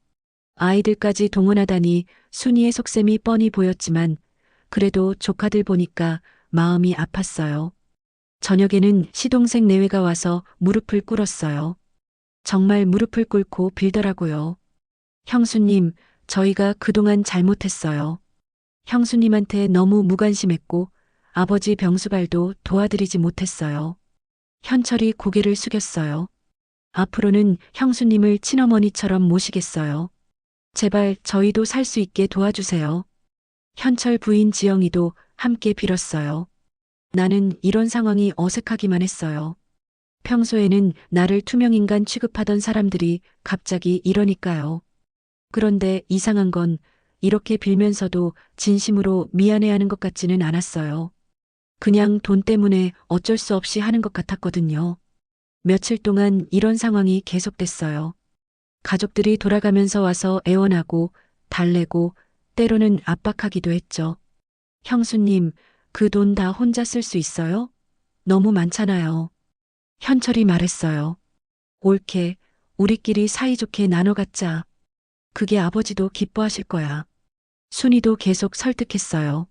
아이들까지 동원하다니 순이의 속셈이 뻔히 보였지만 그래도 조카들 보니까 마음이 아팠어요. 저녁에는 시동생 내외가 와서 무릎을 꿇었어요. 정말 무릎을 꿇고 빌더라고요. 형수님, 저희가 그동안 잘못했어요. 형수님한테 너무 무관심했고 아버지 병수발도 도와드리지 못했어요. 현철이 고개를 숙였어요. 앞으로는 형수님을 친어머니처럼 모시겠어요. 제발 저희도 살 수 있게 도와주세요. 현철 부인 지영이도 함께 빌었어요. 나는 이런 상황이 어색하기만 했어요. 평소에는 나를 투명인간 취급하던 사람들이 갑자기 이러니까요. 그런데 이상한 건 이렇게 빌면서도 진심으로 미안해하는 것 같지는 않았어요. 그냥 돈 때문에 어쩔 수 없이 하는 것 같았거든요. 며칠 동안 이런 상황이 계속됐어요. 가족들이 돌아가면서 와서 애원하고 달래고 때로는 압박하기도 했죠. 형수님, 그 돈 다 혼자 쓸 수 있어요? 너무 많잖아요. 현철이 말했어요. 옳게 우리끼리 사이좋게 나눠 갖자. 그게 아버지도 기뻐하실 거야. 순이도 계속 설득했어요.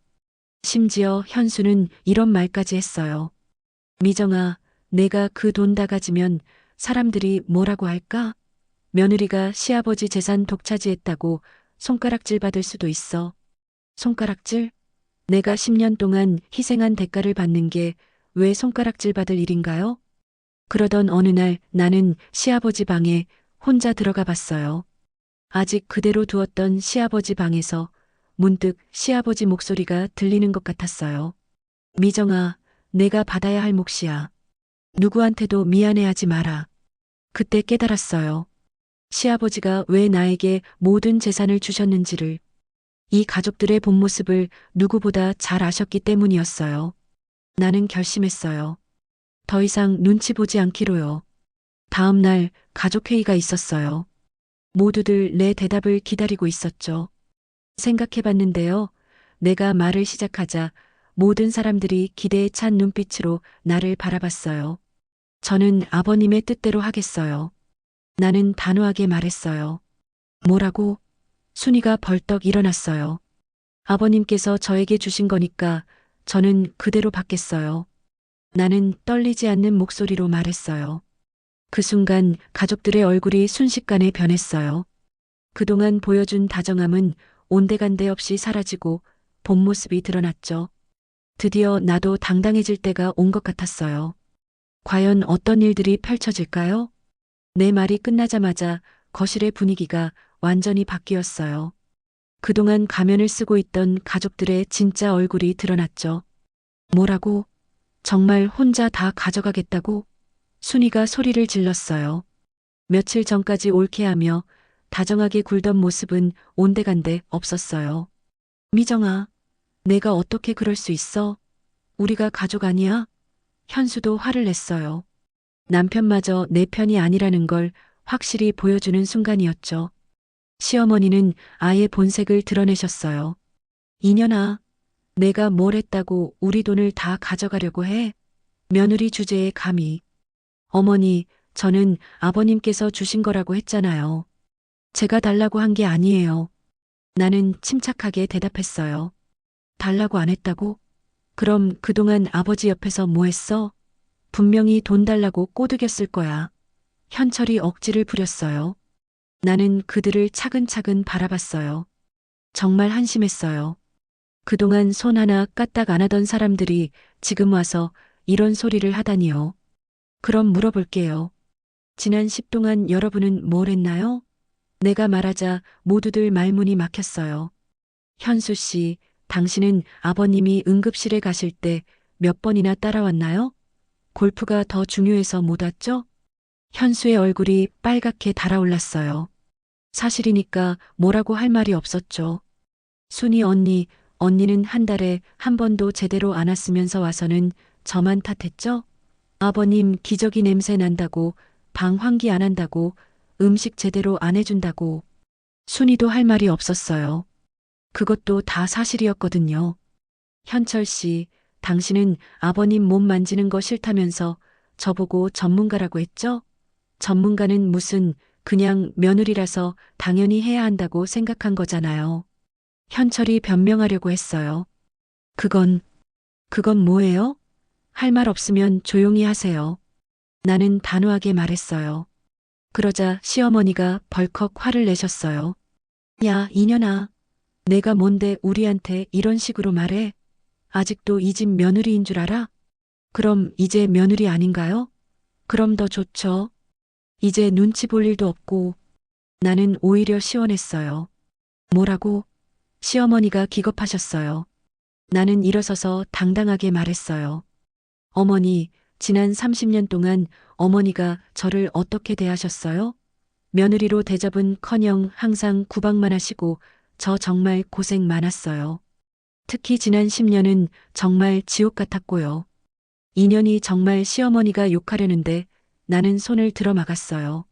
심지어 현수는 이런 말까지 했어요. 미정아, 내가 그 돈 다 가지면 사람들이 뭐라고 할까? 며느리가 시아버지 재산 독차지했다고 손가락질 받을 수도 있어. 손가락질? 내가 10년 동안 희생한 대가를 받는 게 왜 손가락질 받을 일인가요? 그러던 어느 날 나는 시아버지 방에 혼자 들어가 봤어요. 아직 그대로 두었던 시아버지 방에서 문득 시아버지 목소리가 들리는 것 같았어요. 미정아, 내가 받아야 할 몫이야. 누구한테도 미안해하지 마라. 그때 깨달았어요. 시아버지가 왜 나에게 모든 재산을 주셨는지를, 이 가족들의 본 모습을 누구보다 잘 아셨기 때문이었어요. 나는 결심했어요. 더 이상 눈치 보지 않기로요. 다음 날 가족회의가 있었어요. 모두들 내 대답을 기다리고 있었죠. 생각해봤는데요. 내가 말을 시작하자 모든 사람들이 기대에 찬 눈빛으로 나를 바라봤어요. 저는 아버님의 뜻대로 하겠어요. 나는 단호하게 말했어요. 뭐라고? 순이가 벌떡 일어났어요. 아버님께서 저에게 주신 거니까 저는 그대로 받겠어요. 나는 떨리지 않는 목소리로 말했어요. 그 순간 가족들의 얼굴이 순식간에 변했어요. 그동안 보여준 다정함은 온데간데 없이 사라지고 본 모습이 드러났죠. 드디어 나도 당당해질 때가 온 것 같았어요. 과연 어떤 일들이 펼쳐질까요? 내 말이 끝나자마자 거실의 분위기가 완전히 바뀌었어요. 그동안 가면을 쓰고 있던 가족들의 진짜 얼굴이 드러났죠. 뭐라고? 정말 혼자 다 가져가겠다고? 순이가 소리를 질렀어요. 며칠 전까지 옳게하며 다정하게 굴던 모습은 온데간데 없었어요. 미정아, 내가 어떻게 그럴 수 있어? 우리가 가족 아니야? 현수도 화를 냈어요. 남편마저 내 편이 아니라는 걸 확실히 보여주는 순간이었죠. 시어머니는 아예 본색을 드러내셨어요. 이년아, 내가 뭘 했다고 우리 돈을 다 가져가려고 해? 며느리 주제에 감히. 어머니, 저는 아버님께서 주신 거라고 했잖아요. 제가 달라고 한 게 아니에요. 나는 침착하게 대답했어요. 달라고 안 했다고? 그럼 그동안 아버지 옆에서 뭐 했어? 분명히 돈 달라고 꼬드겼을 거야. 현철이 억지를 부렸어요. 나는 그들을 차근차근 바라봤어요. 정말 한심했어요. 그동안 손 하나 까딱 안 하던 사람들이 지금 와서 이런 소리를 하다니요. 그럼 물어볼게요. 지난 10 동안 여러분은 뭘 했나요? 내가 말하자 모두들 말문이 막혔어요. 현수 씨, 당신은 아버님이 응급실에 가실 때 몇 번이나 따라왔나요? 골프가 더 중요해서 못 왔죠? 현수의 얼굴이 빨갛게 달아올랐어요. 사실이니까 뭐라고 할 말이 없었죠. 순이 언니는 한 달에 한 번도 제대로 안 왔으면서 와서는 저만 탓했죠? 아버님 기저귀 냄새 난다고, 방 환기 안 한다고, 음식 제대로 안 해준다고. 순이도 할 말이 없었어요. 그것도 다 사실이었거든요. 현철 씨, 당신은 아버님 몸 만지는 거 싫다면서 저보고 전문가라고 했죠? 전문가는 무슨 그냥 며느리라서 당연히 해야 한다고 생각한 거잖아요. 현철이 변명하려고 했어요. 그건 뭐예요? 할 말 없으면 조용히 하세요. 나는 단호하게 말했어요. 그러자 시어머니가 벌컥 화를 내셨어요. 야, 이년아. 내가 뭔데 우리한테 이런 식으로 말해? 아직도 이 집 며느리인 줄 알아? 그럼 이제 며느리 아닌가요? 그럼 더 좋죠. 이제 눈치 볼 일도 없고. 나는 오히려 시원했어요. 뭐라고? 시어머니가 기겁하셨어요. 나는 일어서서 당당하게 말했어요. 어머니, 지난 30년 동안 어머니가 저를 어떻게 대하셨어요? 며느리로 대접은커녕 항상 구박만 하시고 저 정말 고생 많았어요. 특히 지난 10년은 정말 지옥 같았고요. 2년이 정말 시어머니가 욕하려는데 나는 손을 들어 막았어요.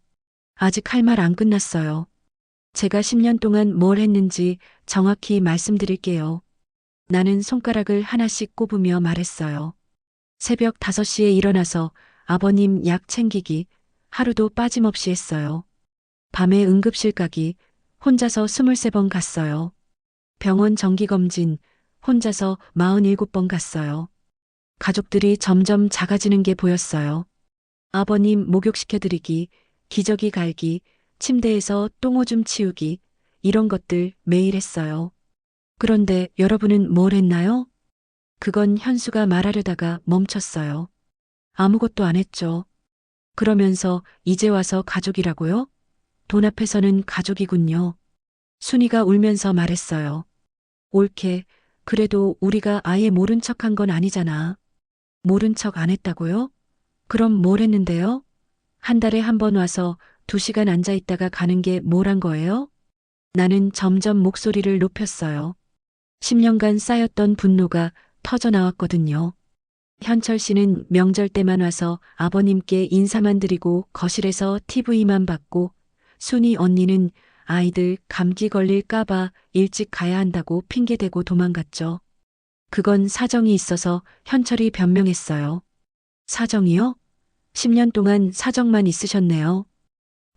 아직 할 말 안 끝났어요. 제가 10년 동안 뭘 했는지 정확히 말씀드릴게요. 나는 손가락을 하나씩 꼽으며 말했어요. 새벽 5시에 일어나서 아버님 약 챙기기 하루도 빠짐없이 했어요. 밤에 응급실 가기 혼자서 23번 갔어요. 병원 정기검진 혼자서 47번 갔어요. 가족들이 점점 작아지는 게 보였어요. 아버님 목욕시켜드리기, 기저귀 갈기, 침대에서 똥오줌 치우기, 이런 것들 매일 했어요. 그런데 여러분은 뭘 했나요? 그건 현수가 말하려다가 멈췄어요. 아무것도 안 했죠. 그러면서 이제 와서 가족이라고요? 돈 앞에서는 가족이군요. 순이가 울면서 말했어요. 옳게, 그래도 우리가 아예 모른 척한 건 아니잖아. 모른 척 안 했다고요? 그럼 뭘 했는데요? 한 달에 한 번 와서 2시간 앉아 있다가 가는 게 뭘 한 거예요? 나는 점점 목소리를 높였어요. 10년간 쌓였던 분노가 터져 나왔거든요. 현철 씨는 명절 때만 와서 아버님께 인사만 드리고 거실에서 TV만 봤고, 순이 언니는 아이들 감기 걸릴까봐 일찍 가야 한다고 핑계대고 도망갔죠. 그건 사정이 있어서 현철이 변명했어요. 사정이요? 10년 동안 사정만 있으셨네요.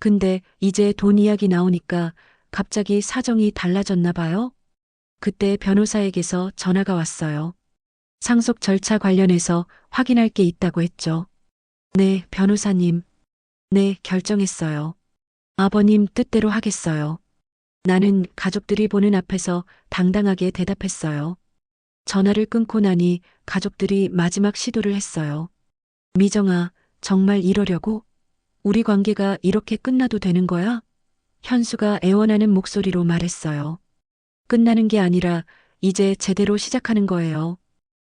근데 이제 돈 이야기 나오니까 갑자기 사정이 달라졌나 봐요. 그때 변호사에게서 전화가 왔어요. 상속 절차 관련해서 확인할 게 있다고 했죠. 네, 변호사님. 네, 결정했어요. 아버님 뜻대로 하겠어요. 나는 가족들이 보는 앞에서 당당하게 대답했어요. 전화를 끊고 나니 가족들이 마지막 시도를 했어요. 미정아, 정말 이러려고? 우리 관계가 이렇게 끝나도 되는 거야? 현수가 애원하는 목소리로 말했어요. 끝나는 게 아니라 이제 제대로 시작하는 거예요.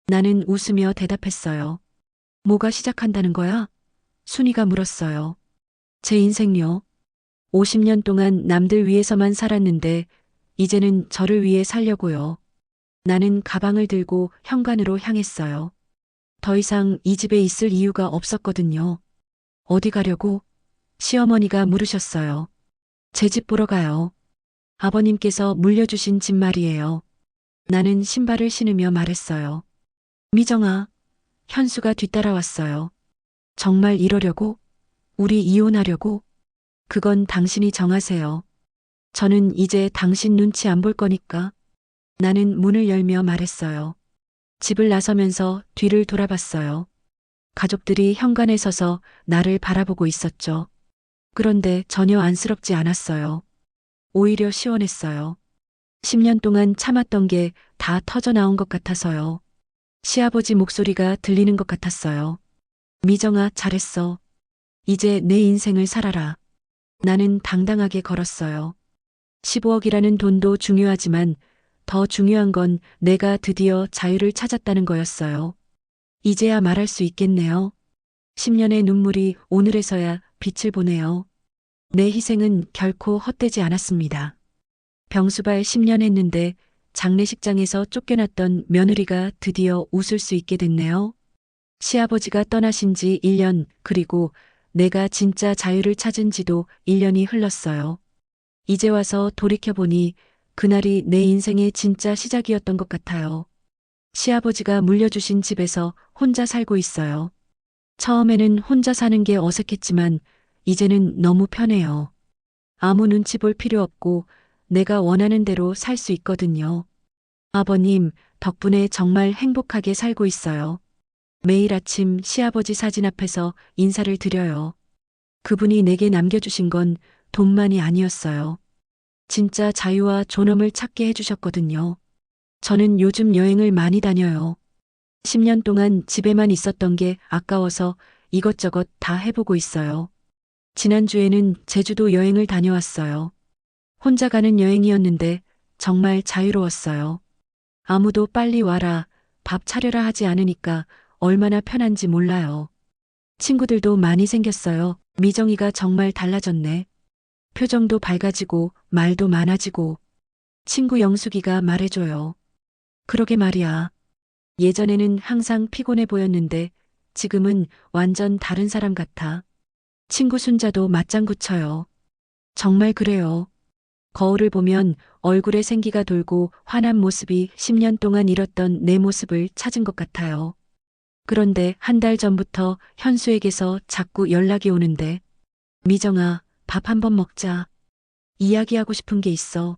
나는 웃으며 대답했어요. 뭐가 시작한다는 거야? 순이가 물었어요. 제 인생요. 50년 동안 남들 위해서만 살았는데 이제는 저를 위해 살려고요. 나는 가방을 들고 현관으로 향했어요. 더 이상 이 집에 있을 이유가 없었거든요. 어디 가려고? 시어머니가 물으셨어요. 제 집 보러 가요. 아버님께서 물려주신 집 말이에요. 나는 신발을 신으며 말했어요. 미정아, 현수가 뒤따라왔어요. 정말 이러려고? 우리 이혼하려고? 그건 당신이 정하세요. 저는 이제 당신 눈치 안 볼 거니까. 나는 문을 열며 말했어요. 집을 나서면서 뒤를 돌아봤어요. 가족들이 현관에 서서 나를 바라보고 있었죠. 그런데 전혀 안쓰럽지 않았어요. 오히려 시원했어요. 10년 동안 참았던 게 다 터져 나온 것 같아서요. 시아버지 목소리가 들리는 것 같았어요. 미정아, 잘했어. 이제 내 인생을 살아라. 나는 당당하게 걸었어요. 15억이라는 돈도 중요하지만 더 중요한 건 내가 드디어 자유를 찾았다는 거였어요. 이제야 말할 수 있겠네요. 10년의 눈물이 오늘에서야 빛을 보네요. 내 희생은 결코 헛되지 않았습니다. 병수발 10년 했는데 장례식장에서 쫓겨났던 며느리가 드디어 웃을 수 있게 됐네요. 시아버지가 떠나신 지 1년, 그리고 내가 진짜 자유를 찾은 지도 1년이 흘렀어요. 이제 와서 돌이켜보니 그날이 내 인생의 진짜 시작이었던 것 같아요. 시아버지가 물려주신 집에서 혼자 살고 있어요. 처음에는 혼자 사는 게 어색했지만 이제는 너무 편해요. 아무 눈치 볼 필요 없고 내가 원하는 대로 살 수 있거든요. 아버님, 덕분에 정말 행복하게 살고 있어요. 매일 아침 시아버지 사진 앞에서 인사를 드려요. 그분이 내게 남겨주신 건 돈만이 아니었어요. 진짜 자유와 존엄을 찾게 해주셨거든요. 저는 요즘 여행을 많이 다녀요. 10년 동안 집에만 있었던 게 아까워서 이것저것 다 해보고 있어요. 지난주에는 제주도 여행을 다녀왔어요. 혼자 가는 여행이었는데 정말 자유로웠어요. 아무도 빨리 와라, 밥 차려라 하지 않으니까 얼마나 편한지 몰라요. 친구들도 많이 생겼어요. 미정이가 정말 달라졌네. 표정도 밝아지고 말도 많아지고. 친구 영숙이가 말해줘요. 그러게 말이야. 예전에는 항상 피곤해 보였는데 지금은 완전 다른 사람 같아. 친구 순자도 맞장구 쳐요. 정말 그래요. 거울을 보면 얼굴에 생기가 돌고 환한 모습이 10년 동안 잃었던 내 모습을 찾은 것 같아요. 그런데 한 달 전부터 현수에게서 자꾸 연락이 오는데, 미정아, 밥 한번 먹자. 이야기하고 싶은 게 있어.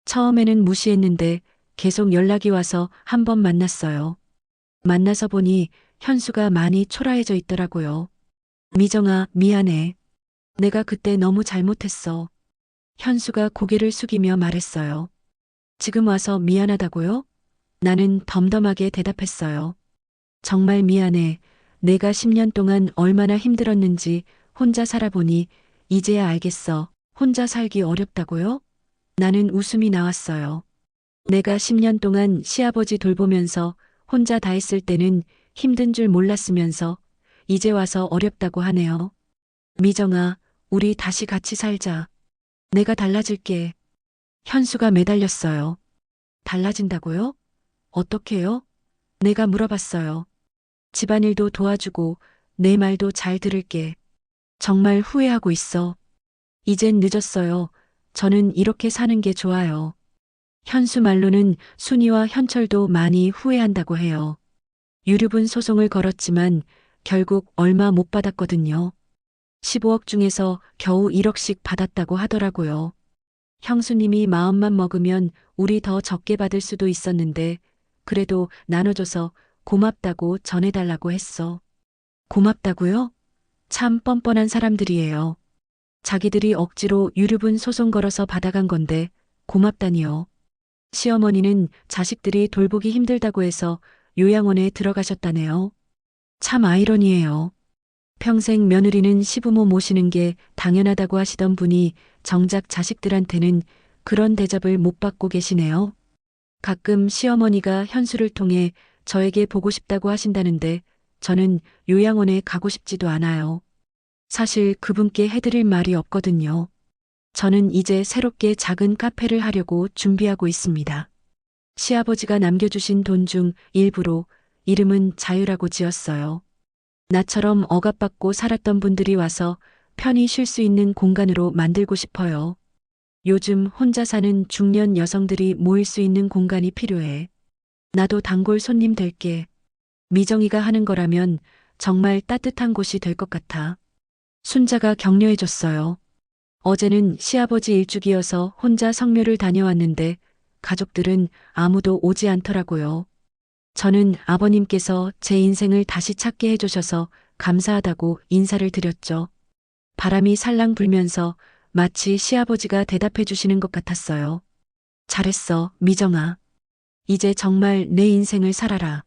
처음에는 무시했는데 계속 연락이 와서 한 번 만났어요. 만나서 보니 현수가 많이 초라해져 있더라고요. 미정아, 미안해. 내가 그때 너무 잘못했어. 현수가 고개를 숙이며 말했어요. 지금 와서 미안하다고요? 나는 덤덤하게 대답했어요. 정말 미안해. 내가 10년 동안 얼마나 힘들었는지 혼자 살아보니 이제야 알겠어. 혼자 살기 어렵다고요? 나는 웃음이 나왔어요. 내가 10년 동안 시아버지 돌보면서 혼자 다 했을 때는 힘든 줄 몰랐으면서 이제 와서 어렵다고 하네요. 미정아, 우리 다시 같이 살자. 내가 달라질게. 현수가 매달렸어요. 달라진다고요? 어떻게요? 내가 물어봤어요. 집안일도 도와주고 내 말도 잘 들을게. 정말 후회하고 있어. 이젠 늦었어요. 저는 이렇게 사는 게 좋아요. 현수 말로는 순이와 현철도 많이 후회한다고 해요. 유류분 소송을 걸었지만 결국 얼마 못 받았거든요. 15억 중에서 겨우 1억씩 받았다고 하더라고요. 형수님이 마음만 먹으면 우리 더 적게 받을 수도 있었는데 그래도 나눠줘서 고맙다고 전해달라고 했어. 고맙다고요? 참 뻔뻔한 사람들이에요. 자기들이 억지로 유류분 소송 걸어서 받아간 건데 고맙다니요. 시어머니는 자식들이 돌보기 힘들다고 해서 요양원에 들어가셨다네요. 참 아이러니해요. 평생 며느리는 시부모 모시는 게 당연하다고 하시던 분이 정작 자식들한테는 그런 대접을 못 받고 계시네요. 가끔 시어머니가 현수를 통해 저에게 보고 싶다고 하신다는데 저는 요양원에 가고 싶지도 않아요. 사실 그분께 해드릴 말이 없거든요. 저는 이제 새롭게 작은 카페를 하려고 준비하고 있습니다. 시아버지가 남겨주신 돈 중 일부로 이름은 자유라고 지었어요. 나처럼 억압받고 살았던 분들이 와서 편히 쉴 수 있는 공간으로 만들고 싶어요. 요즘 혼자 사는 중년 여성들이 모일 수 있는 공간이 필요해. 나도 단골 손님 될게. 미정이가 하는 거라면 정말 따뜻한 곳이 될 것 같아. 순자가 격려해줬어요. 어제는 시아버지 일주기여서 혼자 성묘를 다녀왔는데 가족들은 아무도 오지 않더라고요. 저는 아버님께서 제 인생을 다시 찾게 해주셔서 감사하다고 인사를 드렸죠. 바람이 살랑 불면서 마치 시아버지가 대답해 주시는 것 같았어요. 잘했어, 미정아. 이제 정말 내 인생을 살아라.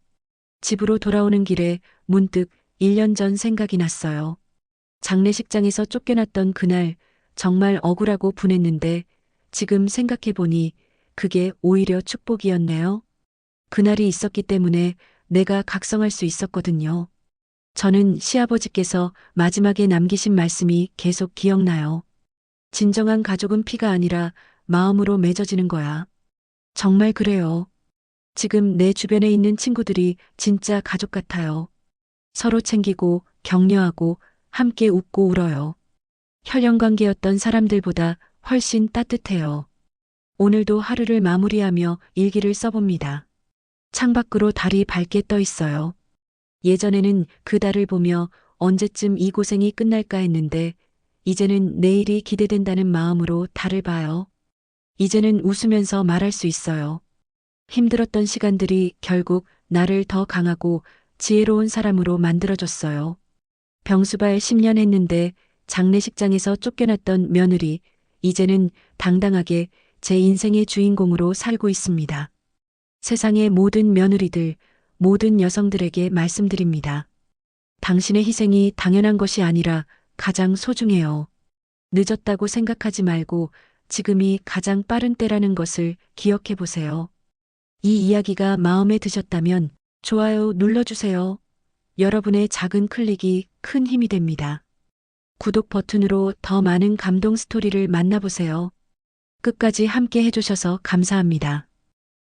집으로 돌아오는 길에 문득 1년 전 생각이 났어요. 장례식장에서 쫓겨났던 그날 정말 억울하고 분했는데 지금 생각해보니 그게 오히려 축복이었네요. 그날이 있었기 때문에 내가 각성할 수 있었거든요. 저는 시아버지께서 마지막에 남기신 말씀이 계속 기억나요. 진정한 가족은 피가 아니라 마음으로 맺어지는 거야. 정말 그래요. 지금 내 주변에 있는 친구들이 진짜 가족 같아요. 서로 챙기고 격려하고 함께 웃고 울어요. 혈연 관계였던 사람들보다 훨씬 따뜻해요. 오늘도 하루를 마무리하며 일기를 써봅니다. 창밖으로 달이 밝게 떠 있어요. 예전에는 그 달을 보며 언제쯤 이 고생이 끝날까 했는데 이제는 내일이 기대된다는 마음으로 달을 봐요. 이제는 웃으면서 말할 수 있어요. 힘들었던 시간들이 결국 나를 더 강하고 지혜로운 사람으로 만들어줬어요. 병수발 10년 했는데 장례식장에서 쫓겨났던 며느리, 이제는 당당하게 제 인생의 주인공으로 살고 있습니다. 세상의 모든 며느리들, 모든 여성들에게 말씀드립니다. 당신의 희생이 당연한 것이 아니라 가장 소중해요. 늦었다고 생각하지 말고 지금이 가장 빠른 때라는 것을 기억해 보세요. 이 이야기가 마음에 드셨다면 좋아요 눌러주세요. 여러분의 작은 클릭이 큰 힘이 됩니다. 구독 버튼으로 더 많은 감동 스토리를 만나보세요. 끝까지 함께 해주셔서 감사합니다.